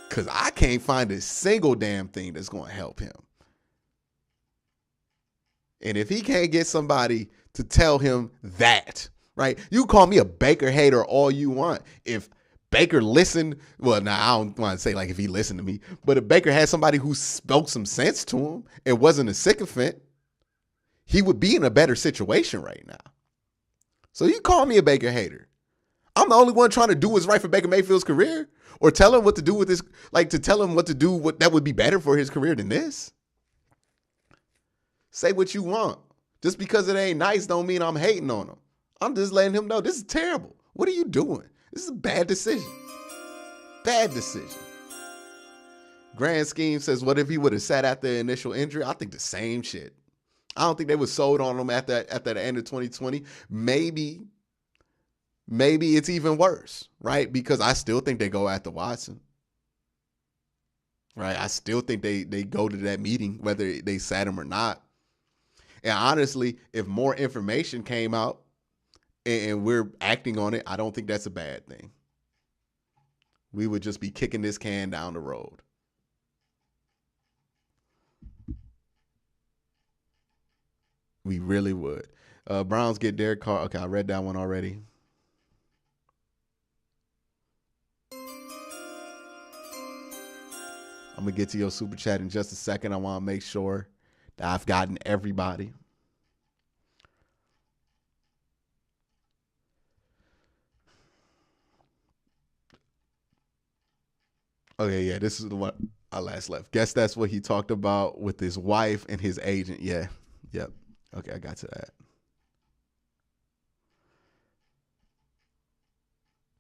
Because I can't find a single damn thing that's going to help him. And if he can't get somebody to tell him that, right? You call me a Baker hater all you want. If Baker listened, well, now I don't want to say like if he listened to me, but if Baker had somebody who spoke some sense to him and wasn't a sycophant, he would be in a better situation right now. So you call me a Baker hater. I'm the only one trying to do what's right for Baker Mayfield's career, or tell him what to do with his, like to tell him what to do, what that would be better for his career than this. Say what you want. Just because it ain't nice don't mean I'm hating on him. I'm just letting him know this is terrible. What are you doing? This is a bad decision. Bad decision. Grand Scheme says, what if he would have sat at the initial injury? I think the same shit. I don't think they were sold on him at the end of 2020. Maybe it's even worse, right? Because I still think they go after Watson. Right? I still think they go to that meeting, whether they sat him or not. And honestly, if more information came out and we're acting on it, I don't think that's a bad thing. We would just be kicking this can down the road. We really would. Browns get Derek Carr. Okay, I read that one already. I'm going to get to your super chat in just a second. I want to make sure that I've gotten everybody. Okay, yeah, this is the one I last left. Guess that's what he talked about with his wife and his agent. Yeah, yep. Okay, I got to that.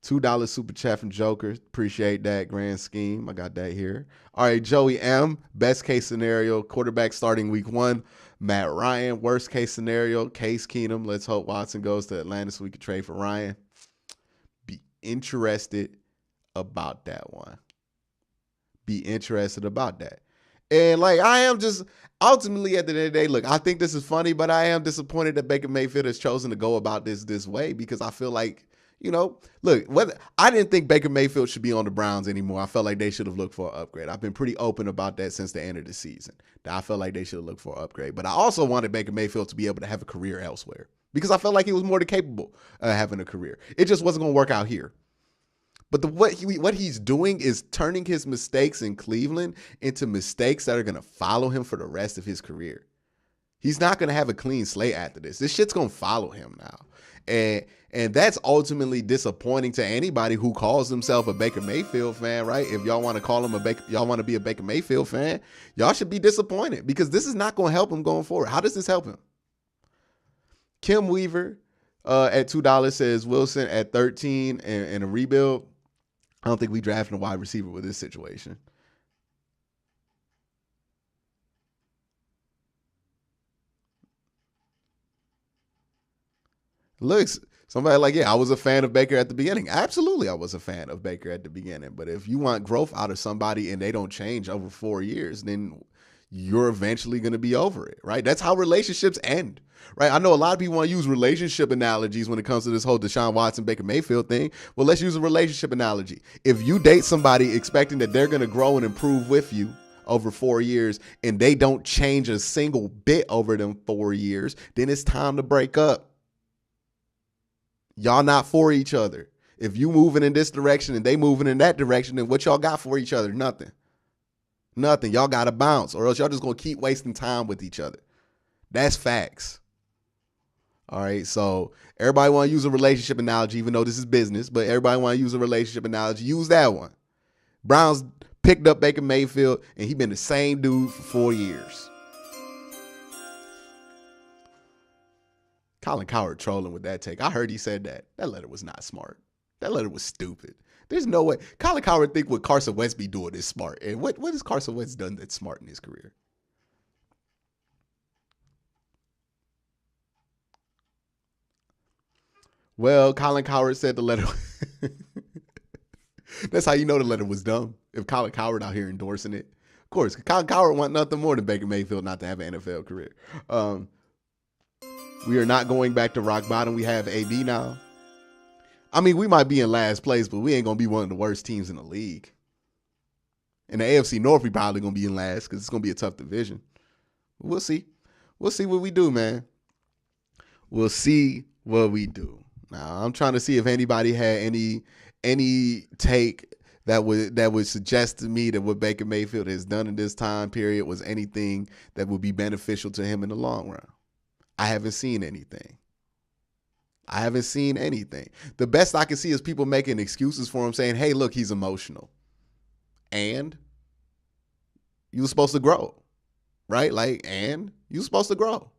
$2 super chat from Joker. Appreciate that. Grand Scheme. I got that here. All right, Joey M. Best case scenario, quarterback starting week 1. Matt Ryan. Worst case scenario, Case Keenum. Let's hope Watson goes to Atlanta so we can trade for Ryan. Be interested about that one. Be interested about that. And like, I am just ultimately at the end of the day, look, I think this is funny, but I am disappointed that Baker Mayfield has chosen to go about this way, because I feel like, you know, look, I didn't think Baker Mayfield should be on the Browns anymore. I felt like they should have looked for an upgrade. I've been pretty open about that since the end of the season, that I felt like they should have looked for an upgrade. But I also wanted Baker Mayfield to be able to have a career elsewhere, because I felt like he was more than capable of having a career. It just wasn't going to work out here. But what he's doing is turning his mistakes in Cleveland into mistakes that are going to follow him for the rest of his career. He's not going to have a clean slate after this. This shit's going to follow him now. And that's ultimately disappointing to anybody who calls himself a Baker Mayfield fan, right? If y'all want to call him y'all want to be a Baker Mayfield fan, y'all should be disappointed, because this is not going to help him going forward. How does this help him? Kim Weaver at $2 says Wilson at 13 and a rebuild. I don't think we drafted a wide receiver with this situation. Looks, somebody like, yeah, I was a fan of Baker at the beginning. Absolutely, I was a fan of Baker at the beginning. But if you want growth out of somebody and they don't change over 4 years, then you're eventually going to be over it, right? That's how relationships end, right? I know a lot of people want to use relationship analogies when it comes to this whole Deshaun Watson, Baker Mayfield thing. Well, let's use a relationship analogy. If you date somebody expecting that they're going to grow and improve with you over 4 years, and they don't change a single bit over them 4 years, then it's time to break up. Y'all not for each other. If you moving in this direction and they moving in that direction, then what y'all got for each other? Nothing. Nothing. Y'all got to bounce, or else y'all just going to keep wasting time with each other. That's facts. All right. So everybody want to use a relationship analogy, even though this is business, but everybody want to use a relationship analogy. Use that one. Browns picked up Baker Mayfield, and he been the same dude for 4 years. Colin Cowherd trolling with that take. I heard he said that. That letter was not smart. That letter was stupid. There's no way. Colin Cowherd think what Carson Wentz be doing is smart. And what has Carson Wentz done that's smart in his career? Well, Colin Cowherd said the letter. That's how you know the letter was dumb. If Colin Cowherd out here endorsing it. Of course, Colin Cowherd want nothing more than Baker Mayfield not to have an NFL career. We are not going back to rock bottom. We have AB now. I mean, we might be in last place, but we ain't going to be one of the worst teams in the league. In the AFC North, we probably going to be in last because it's going to be a tough division. We'll see. We'll see what we do, man. We'll see what we do. Now, I'm trying to see if anybody had any take that would suggest to me that what Baker Mayfield has done in this time period was anything that would be beneficial to him in the long run. I haven't seen anything. The best I can see is people making excuses for him, saying, hey, look, he's emotional. And you were supposed to grow, right? And you were supposed to grow.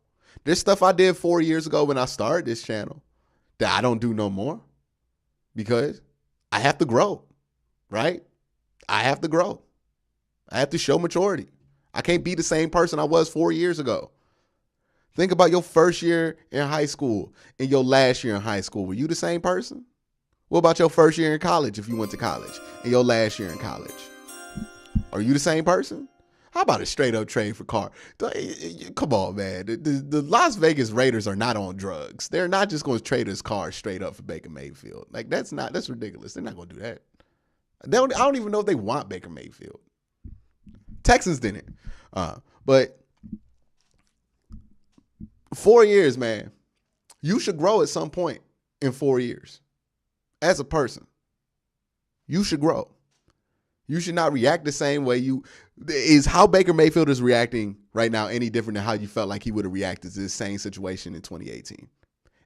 There's stuff I did 4 years ago when I started this channel that I don't do no more because I have to grow, right? I have to grow. I have to show maturity. I can't be the same person I was 4 years ago. Think about your first year in high school and your last year in high school. Were you the same person? What about your first year in college if you went to college and your last year in college? Are you the same person? How about a straight up trade for Carr? Come on, man. The Las Vegas Raiders are not on drugs. They're not just going to trade his car straight up for Baker Mayfield. That's ridiculous. They're not going to do that. I don't even know if they want Baker Mayfield. Texans didn't. But 4 years, man, you should grow at some point in 4 years. As a person, you should grow. You should not react the same way is how Baker Mayfield is reacting right now any different than how you felt like he would have reacted to this same situation in 2018?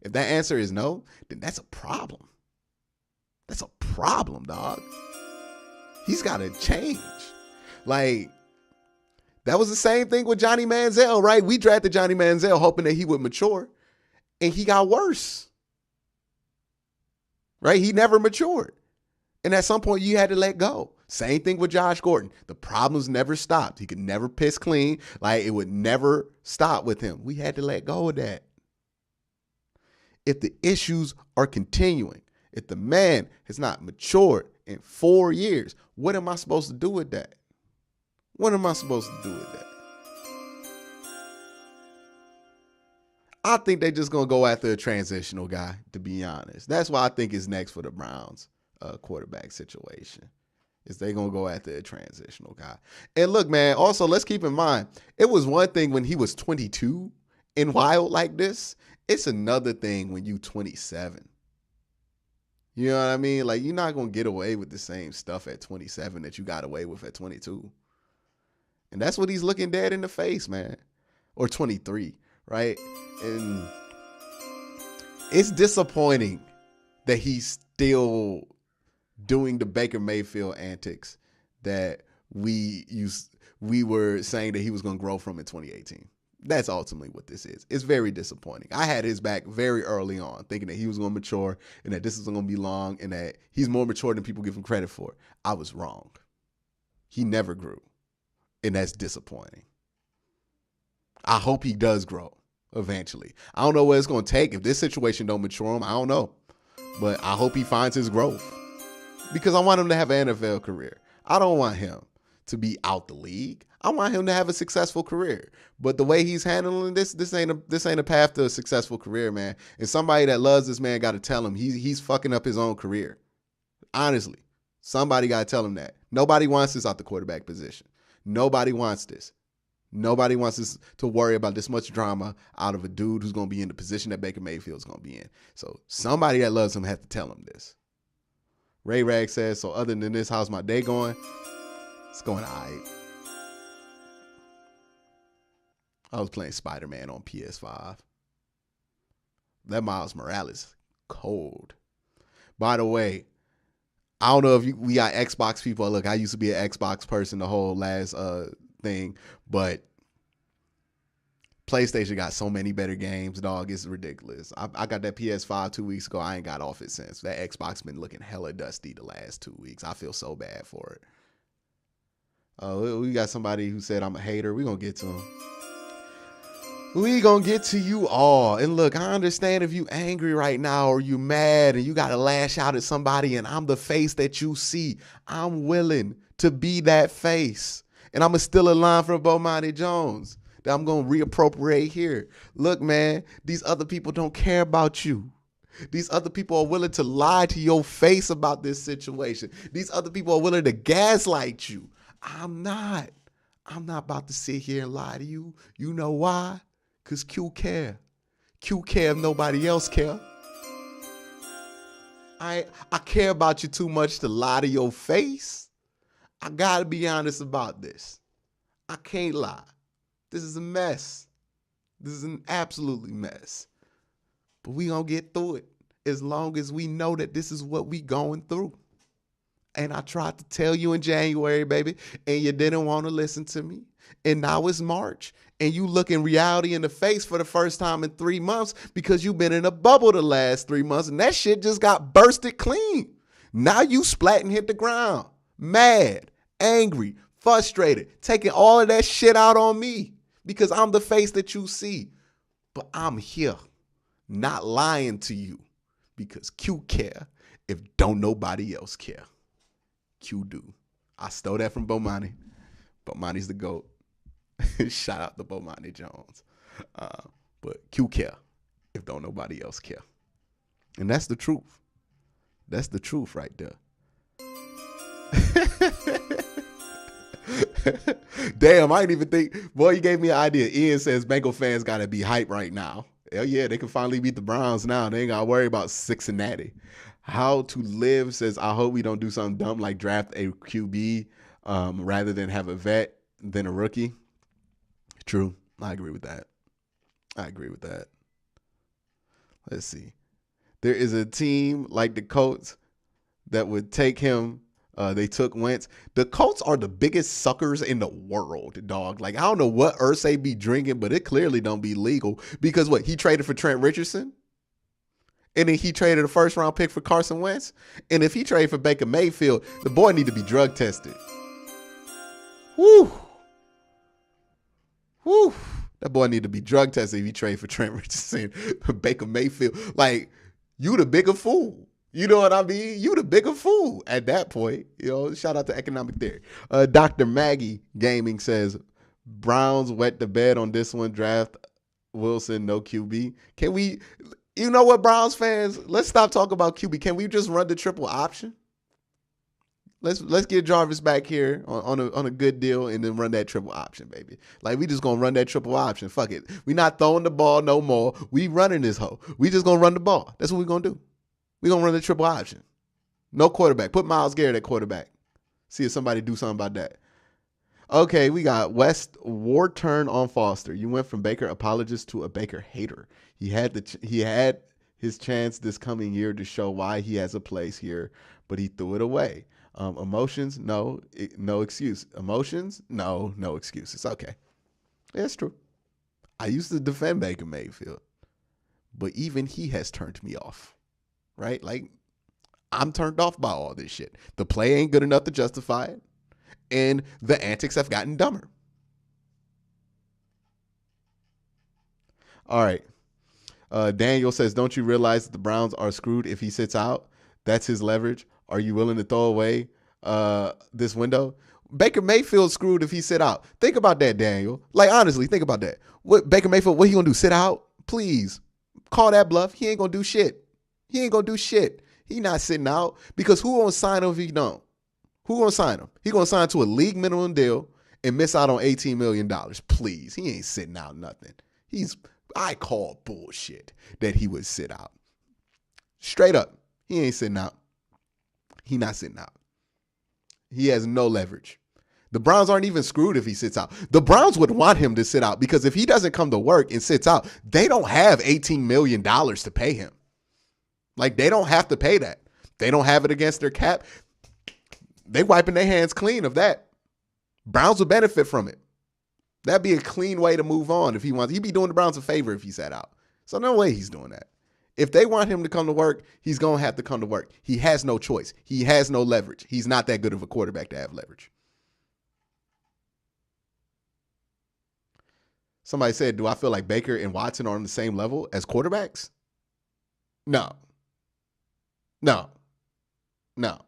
If that answer is no, then that's a problem. That's a problem, dog. He's got to change. That was the same thing with Johnny Manziel, right? We drafted Johnny Manziel hoping that he would mature, and he got worse, right? He never matured. And at some point, you had to let go. Same thing with Josh Gordon. The problems never stopped. He could never piss clean. It would never stop with him. We had to let go of that. If the issues are continuing, if the man has not matured in 4 years, what am I supposed to do with that? What am I supposed to do with that? I think they're just going to go after a transitional guy, to be honest. That's why I think it's next for the Browns quarterback situation. Is they going to go after a transitional guy. And look, man, also let's keep in mind, it was one thing when he was 22 and wild like this. It's another thing when you 27. You know what I mean? You're not going to get away with the same stuff at 27 that you got away with at 22. And that's what he's looking dead in the face, man. Or 23, right? And it's disappointing that he's still doing the Baker Mayfield antics that we were saying that he was going to grow from in 2018. That's ultimately what this is. It's very disappointing. I had his back very early on, thinking that he was going to mature and that this was going to be long and that he's more mature than people give him credit for. I was wrong. He never grew. And that's disappointing. I hope he does grow eventually. I don't know what it's going to take. If this situation don't mature him, I don't know. But I hope he finds his growth. Because I want him to have an NFL career. I don't want him to be out the league. I want him to have a successful career. But the way he's handling this ain't a path to a successful career, man. And somebody that loves this man got to tell him he's fucking up his own career. Honestly, somebody got to tell him that. Nobody wants this out the quarterback position. Nobody wants this. Nobody wants us to worry about this much drama out of a dude who's going to be in the position that Baker Mayfield's going to be in. So somebody that loves him has to tell him this. Ray Rag says, so other than this, how's my day going? It's going all right. I was playing Spider-Man on PS5. That Miles Morales, cold. By the way, I don't know if we got Xbox people. Look, I used to be an Xbox person the whole last thing, but PlayStation got so many better games, dog. It's ridiculous. I got that PS5 2 weeks ago. I ain't got off it since. That Xbox been looking hella dusty the last 2 weeks. I feel so bad for it. We got somebody who said I'm a hater. We're going to get to him. We gonna get to you all. And look, I understand if you angry right now or you mad and you gotta lash out at somebody and I'm the face that you see. I'm willing to be that face. And I'm still a line from Bomani Jones that I'm gonna reappropriate here. Look, man, these other people don't care about you. These other people are willing to lie to your face about this situation. These other people are willing to gaslight you. I'm not about to sit here and lie to you. You know why? Because Q care. Q care if nobody else care. I care about you too much to lie to your face. I got to be honest about this. I can't lie. This is a mess. This is an absolutely mess. But we going to get through it as long as we know that this is what we going through. And I tried to tell you in January, baby, and you didn't want to listen to me. And now it's March, and you looking reality in the face for the first time in 3 months because you've been in a bubble the last 3 months, and that shit just got bursted clean. Now you splat and hit the ground, mad, angry, frustrated, taking all of that shit out on me because I'm the face that you see. But I'm here, not lying to you because Q care if don't nobody else care. Q do. I stole that from Bomani. Bomani's the GOAT. Shout out to Bomani Jones. But Q care if don't nobody else care. And that's the truth. That's the truth right there. Damn, I didn't even think. Boy, you gave me an idea. Ian says Bengal fans got to be hype right now. Hell yeah, they can finally beat the Browns now. They ain't got to worry about Cincinnati. How to Live says, I hope we don't do something dumb like draft a QB rather than have a vet than a rookie. True. I agree with that. Let's see. There is a team like the Colts that would take him. They took Wentz. The Colts are the biggest suckers in the world, dog. Like, I don't know what Irsay be drinking, but it clearly don't be legal. Because what? He traded for Trent Richardson? And then he traded a first-round pick for Carson Wentz? And if he traded for Baker Mayfield, the boy need to be drug tested. Woo. That boy need to be drug tested if he trade for Trent Richardson, Baker Mayfield. Like, you the bigger fool. You know what I mean? You the bigger fool at that point. You know, shout out to Economic Theory. Dr. Maggie Gaming says, Browns wet the bed on this one. Draft Wilson, no QB. Can we, you know what, Browns fans? Let's stop talking about QB. Can we just run the triple option? Let's get Jarvis back here on a good deal and then run that triple option, baby. Like, we just going to run that triple option. Fuck it. We not throwing the ball no more. We running this hoe. We just going to run the ball. That's what we going to do. We going to run the triple option. No quarterback. Put Myles Garrett at quarterback. See if somebody do something about that. Okay, we got West War turn on Foster. You went from Baker apologist to a Baker hater. He had his chance this coming year to show why he has a place here, but he threw it away. Emotions, no excuse. Emotions, no excuse. It's okay. Yeah, it's true. I used to defend Baker Mayfield, but even he has turned me off, right? Like, I'm turned off by all this shit. The play ain't good enough to justify it, and the antics have gotten dumber. All right. Daniel says, don't you realize that the Browns are screwed if he sits out? That's his leverage. Are you willing to throw away this window? Baker Mayfield screwed if he sit out. Think about that, Daniel. Like, honestly, think about that. What Baker Mayfield, what he gonna do? Sit out? Please. Call that bluff. He ain't gonna do shit. He not sitting out because who gonna sign him if he don't? Who gonna sign him? He gonna sign to a league minimum deal and miss out on $18 million. Please. He ain't sitting out nothing. I call bullshit that he would sit out. Straight up. He ain't sitting out. He not sitting out. He has no leverage. The Browns aren't even screwed if he sits out. The Browns would want him to sit out because if he doesn't come to work and sits out, they don't have $18 million to pay him. Like, they don't have to pay that. They don't have it against their cap. They wiping their hands clean of that. Browns would benefit from it. That'd be a clean way to move on if he wants. He'd be doing the Browns a favor if he sat out. So no way he's doing that. If they want him to come to work, he's going to have to come to work. He has no choice. He has no leverage. He's not that good of a quarterback to have leverage. Somebody said, do I feel like Baker and Watson are on the same level as quarterbacks? No. No. No.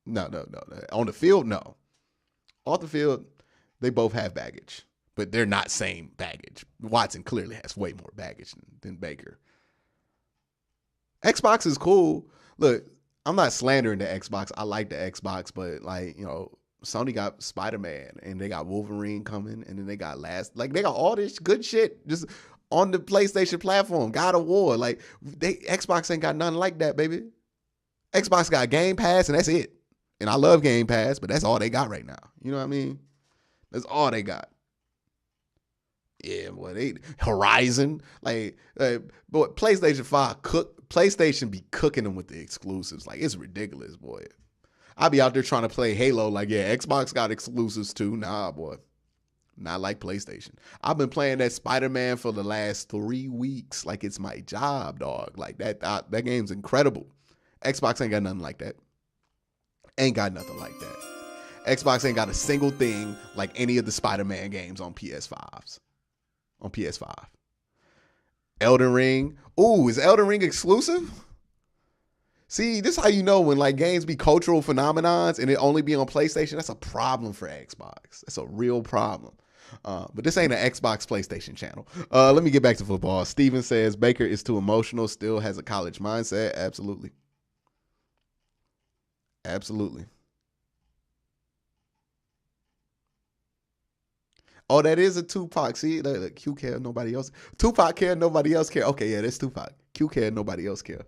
No, no, no. On the field, no. Off the field, they both have baggage, but they're not same baggage. Watson clearly has way more baggage than Baker. Xbox is cool. Look, I'm not slandering the Xbox. I like the Xbox, but like, you know, Sony got Spider-Man and they got Wolverine coming and then they got they got all this good shit just on the PlayStation platform. God of War. Like, Xbox ain't got nothing like that, baby. Xbox got Game Pass and that's it. And I love Game Pass, but that's all they got right now. You know what I mean? That's all they got. Yeah, boy, Horizon. But PlayStation 5 PlayStation be cooking them with the exclusives. Like, it's ridiculous, boy. I be out there trying to play Halo. Like, yeah, Xbox got exclusives too. Nah, boy. Not like PlayStation. I've been playing that Spider-Man for the last 3 weeks. Like, it's my job, dog. Like, that game's incredible. Xbox ain't got nothing like that. Ain't got nothing like that. Xbox ain't got a single thing like any of the Spider-Man games on PS5s. On PS5. Elden Ring. Ooh, is Elden Ring exclusive? See, this is how you know when like games be cultural phenomenons and it only be on PlayStation. That's a problem for Xbox. That's a real problem. But this ain't an Xbox PlayStation channel. Let me get back to football. Steven says Baker is too emotional, still has a college mindset. Absolutely. Absolutely. Oh, that is a Tupac. See, look, Q care, nobody else. Tupac care, nobody else care. Okay, yeah, that's Tupac. Q care, nobody else care.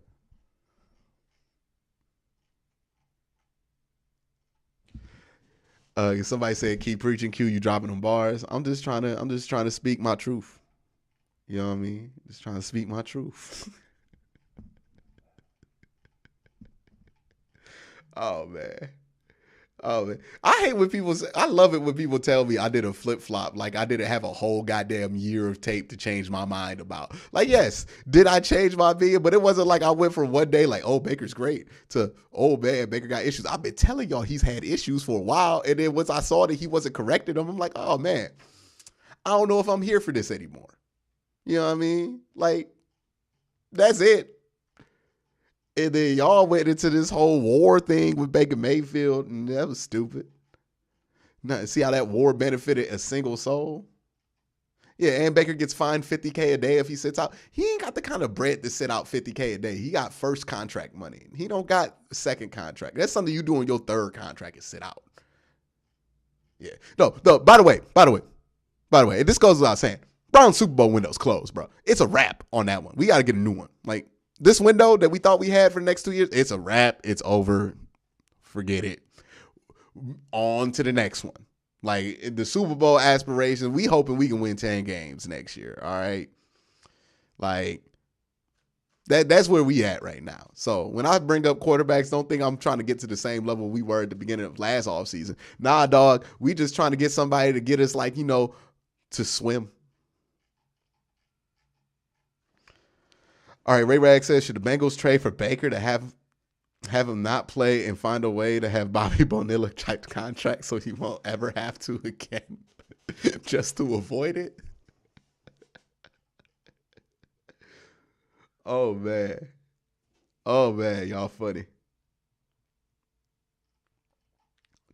Somebody said, "Keep preaching, Q. You dropping them bars." I'm just trying to speak my truth. You know what I mean? Just trying to speak my truth. Oh man. Oh man. I hate when people say, I love it when people tell me I did a flip flop. Like I didn't have a whole goddamn year of tape to change my mind about. Like, yes, did I change my opinion? But it wasn't like I went from one day like, oh, Baker's great to, oh man, Baker got issues. I've been telling y'all he's had issues for a while. And then once I saw that he wasn't correcting them, I'm like, oh man, I don't know if I'm here for this anymore. You know what I mean? Like, that's it. And then y'all went into this whole war thing with Baker Mayfield, and that was stupid. Now, see how that war benefited a single soul? Yeah, and Baker gets fined $50K a day if he sits out. He ain't got the kind of bread to sit out $50K a day. He got first contract money. He don't got second contract. That's something you do on your third contract is sit out. Yeah. No, by the way, and this goes without saying, Brown Super Bowl window's closed, bro. It's a wrap on that one. We got to get a new one. Like, this window that we thought we had for the next 2 years, it's a wrap. It's over. Forget it. On to the next one. Like the Super Bowl aspirations, we hoping we can win 10 games next year. All right. Like that's where we at right now. So when I bring up quarterbacks, don't think I'm trying to get to the same level we were at the beginning of last offseason. Nah, dog. We just trying to get somebody to get us like, to swim. All right, Ray Rag says, should the Bengals trade for Baker to have him not play and find a way to have Bobby Bonilla type contract so he won't ever have to again just to avoid it? Oh, man. Oh, man, y'all funny.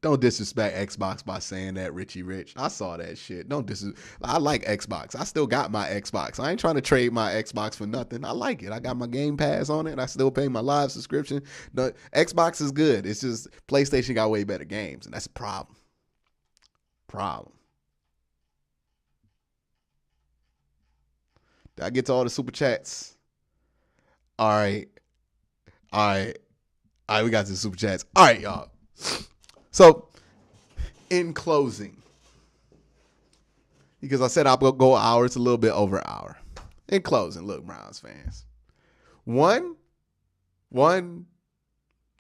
Don't disrespect Xbox by saying that, Richie Rich. I saw that shit. Don't disrespect. I like Xbox. I still got my Xbox. I ain't trying to trade my Xbox for nothing. I like it. I got my Game Pass on it. I still pay my live subscription. The Xbox is good. It's just PlayStation got way better games, and that's a problem. Did I get to all the super chats? All right. All right, we got some super chats. All right, y'all. So, in closing, because I said I'll go an hour, it's a little bit over an hour. In closing, look, Browns fans. One,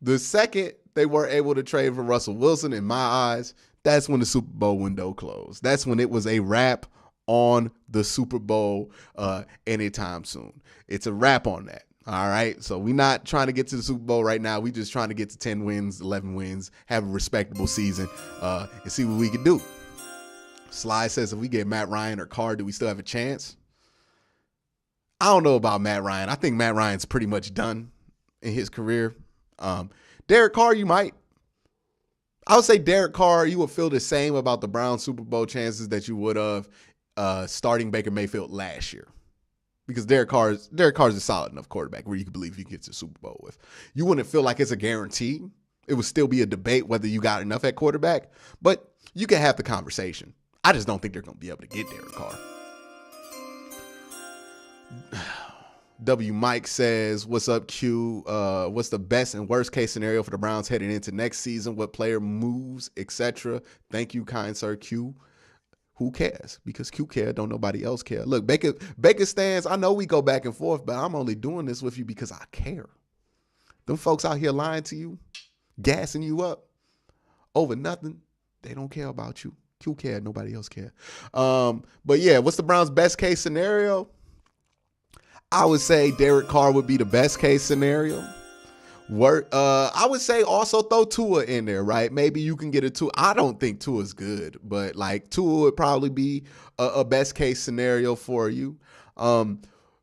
the second they were able to trade for Russell Wilson, in my eyes, that's when the Super Bowl window closed. That's when it was a wrap on the Super Bowl anytime soon. It's a wrap on that. All right. So we're not trying to get to the Super Bowl right now. We're just trying to get to 10 wins, 11 wins, have a respectable season, and see what we can do. Sly says, if we get Matt Ryan or Carr, do we still have a chance? I don't know about Matt Ryan. I think Matt Ryan's pretty much done in his career. Derek Carr, you might. I would say Derek Carr, you would feel the same about the Browns Super Bowl chances that you would have starting Baker Mayfield last year. Because Derek Carr is a solid enough quarterback where you can believe you can get to the Super Bowl with. You wouldn't feel like it's a guarantee. It would still be a debate whether you got enough at quarterback. But you can have the conversation. I just don't think they're going to be able to get Derek Carr. W. Mike says, what's up, Q? What's the best and worst case scenario for the Browns heading into next season? What player moves, etc.? Thank you, kind sir, Q. Who cares? Because Q care, don't nobody else care. Look, Baker stands, I know we go back and forth, but I'm only doing this with you because I care. Them folks out here lying to you, gassing you up over nothing, they don't care about you. Q care, nobody else care. But yeah, what's the Browns' best case scenario? I would say Derek Carr would be the best case scenario. I would say also throw Tua in there, right? Maybe you can get a Tua. I don't think Tua's good, but like Tua would probably be a best case scenario for you.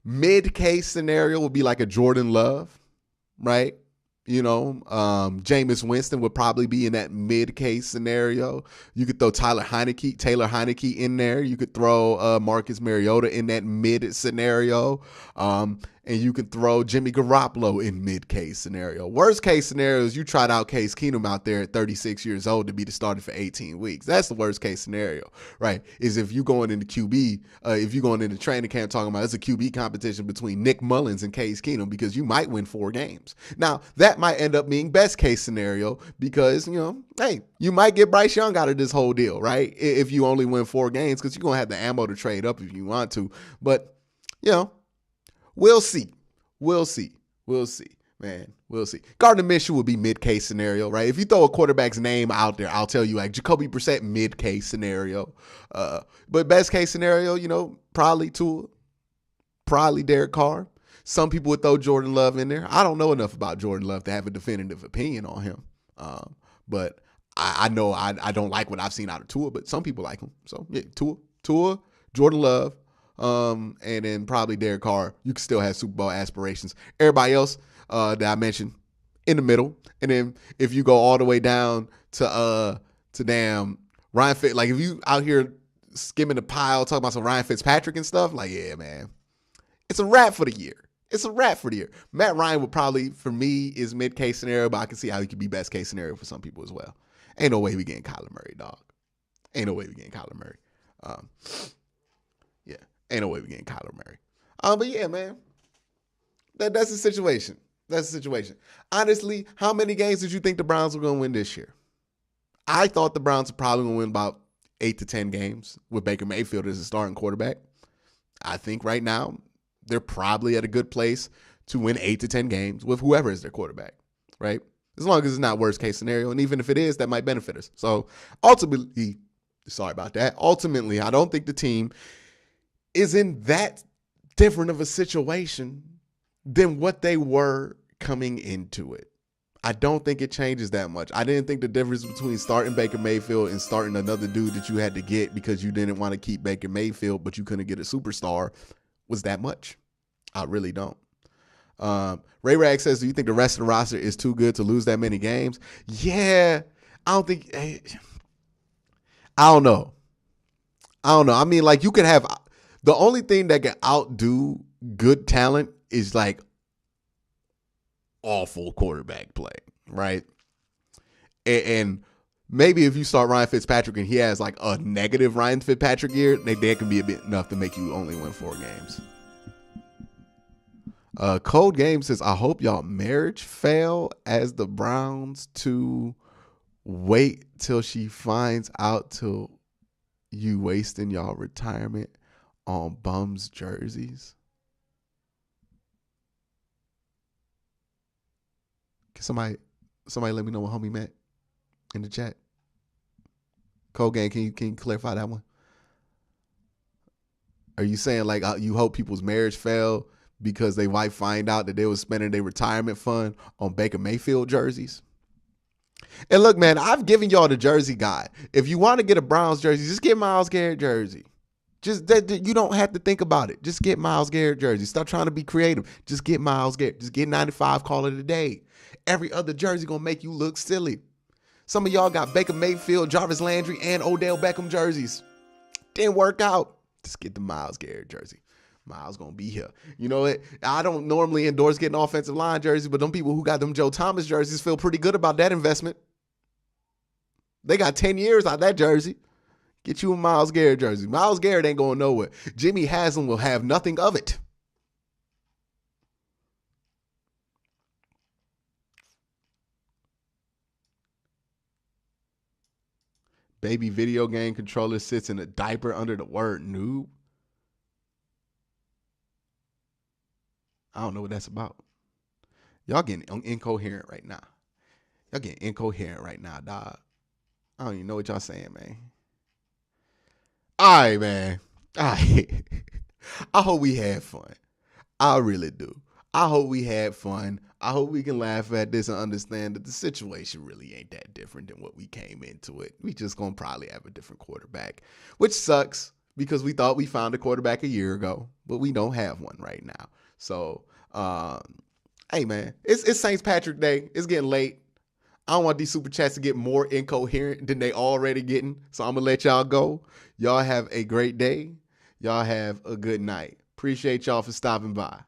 Mid case scenario would be like a Jordan Love, right? You know, Jameis Winston would probably be in that mid case scenario. You could throw Taylor Heineke in there. You could throw Marcus Mariota in that mid scenario. And you can throw Jimmy Garoppolo in mid-case scenario. Worst case scenario is you tried out Case Keenum out there at 36 years old to be the starter for 18 weeks. That's the worst case scenario, right? Is if you going into QB, if you going into training camp talking about it's a QB competition between Nick Mullins and Case Keenum because you might win 4 games. Now, that might end up being best case scenario because, you know, hey, you might get Bryce Young out of this whole deal, right? If you only win 4 games because you're going to have the ammo to trade up if you want to. But, you know, we'll see, man. We'll see. Gardner Minshew would be mid-case scenario, right? If you throw a quarterback's name out there, I'll tell you like Jacoby Brissett mid-case scenario. But best-case scenario, you know, probably Tua, probably Derek Carr. Some people would throw Jordan Love in there. I don't know enough about Jordan Love to have a definitive opinion on him. But I know I don't like what I've seen out of Tua, but some people like him. So, yeah, Tua, Jordan Love. And then probably Derek Carr. You can still have Super Bowl aspirations. Everybody else that I mentioned in the middle. And then if you go all the way down to damn Ryan Fitz, like if you out here skimming the pile talking about some Ryan Fitzpatrick and stuff, like yeah, man, it's a wrap for the year. Matt Ryan would probably, for me, is mid-case scenario, but I can see how he could be best-case scenario for some people as well. Ain't no way we getting Kyler Murray, dog. Ain't no way we getting Kyler Murray. Ain't no way we getting Kyler Murray. But yeah, man, that's the situation. Honestly, how many games did you think the Browns were going to win this year? I thought the Browns were probably going to win about 8 to 10 games with Baker Mayfield as a starting quarterback. I think right now they're probably at a good place to win 8 to 10 games with whoever is their quarterback, right? As long as it's not worst case scenario. And even if it is, that might benefit us. So ultimately, I don't think the team is in that different of a situation than what they were coming into it. I don't think it changes that much. I didn't think the difference between starting Baker Mayfield and starting another dude that you had to get because you didn't want to keep Baker Mayfield, but you couldn't get a superstar was that much. I really don't. Ray Rag says, do you think the rest of the roster is too good to lose that many games? Yeah, I don't know. I mean, like you could have... The only thing that can outdo good talent is like awful quarterback play, right? And maybe if you start Ryan Fitzpatrick and he has like a negative Ryan Fitzpatrick year, that can be a bit enough to make you only win 4 games. Cold Game says, I hope y'all marriage fail as the Browns to wait till she finds out till you wasting y'all retirement on bums jerseys. Can somebody let me know what homie meant in the chat? Cold Game, can you clarify that one? Are you saying like you hope people's marriage fail because they might find out that they was spending their retirement fund on Baker Mayfield jerseys? And look, man, I've given y'all the jersey guide. If you want to get a Browns jersey, just get Myles Garrett jersey. Just you don't have to think about it. Just get Myles Garrett jersey. Stop trying to be creative. Just get Myles Garrett. Just get 95, call it a day. Every other jersey gonna make you look silly. Some of y'all got Baker Mayfield, Jarvis Landry, and Odell Beckham jerseys. Didn't work out. Just get the Myles Garrett jersey. Myles gonna be here. You know what? I don't normally endorse getting offensive line jerseys, but them people who got them Joe Thomas jerseys feel pretty good about that investment. They got 10 years out of that jersey. Get you a Myles Garrett jersey. Myles Garrett ain't going nowhere. Jimmy Haslam will have nothing of it. Baby video game controller sits in a diaper under the word noob. I don't know what that's about. Y'all getting incoherent right now. Y'all getting incoherent right now, dog. I don't even know what y'all saying, man. All right, man. All right. I hope we had fun. I really do. I hope we had fun. I hope we can laugh at this and understand that the situation really ain't that different than what we came into it. We just gonna probably have a different quarterback, which sucks because we thought we found a quarterback a year ago, but we don't have one right now. So, hey, man, it's St. Patrick's Day. It's getting late. I don't want these super chats to get more incoherent than they already getting. So I'm going to let y'all go. Y'all have a great day. Y'all have a good night. Appreciate y'all for stopping by.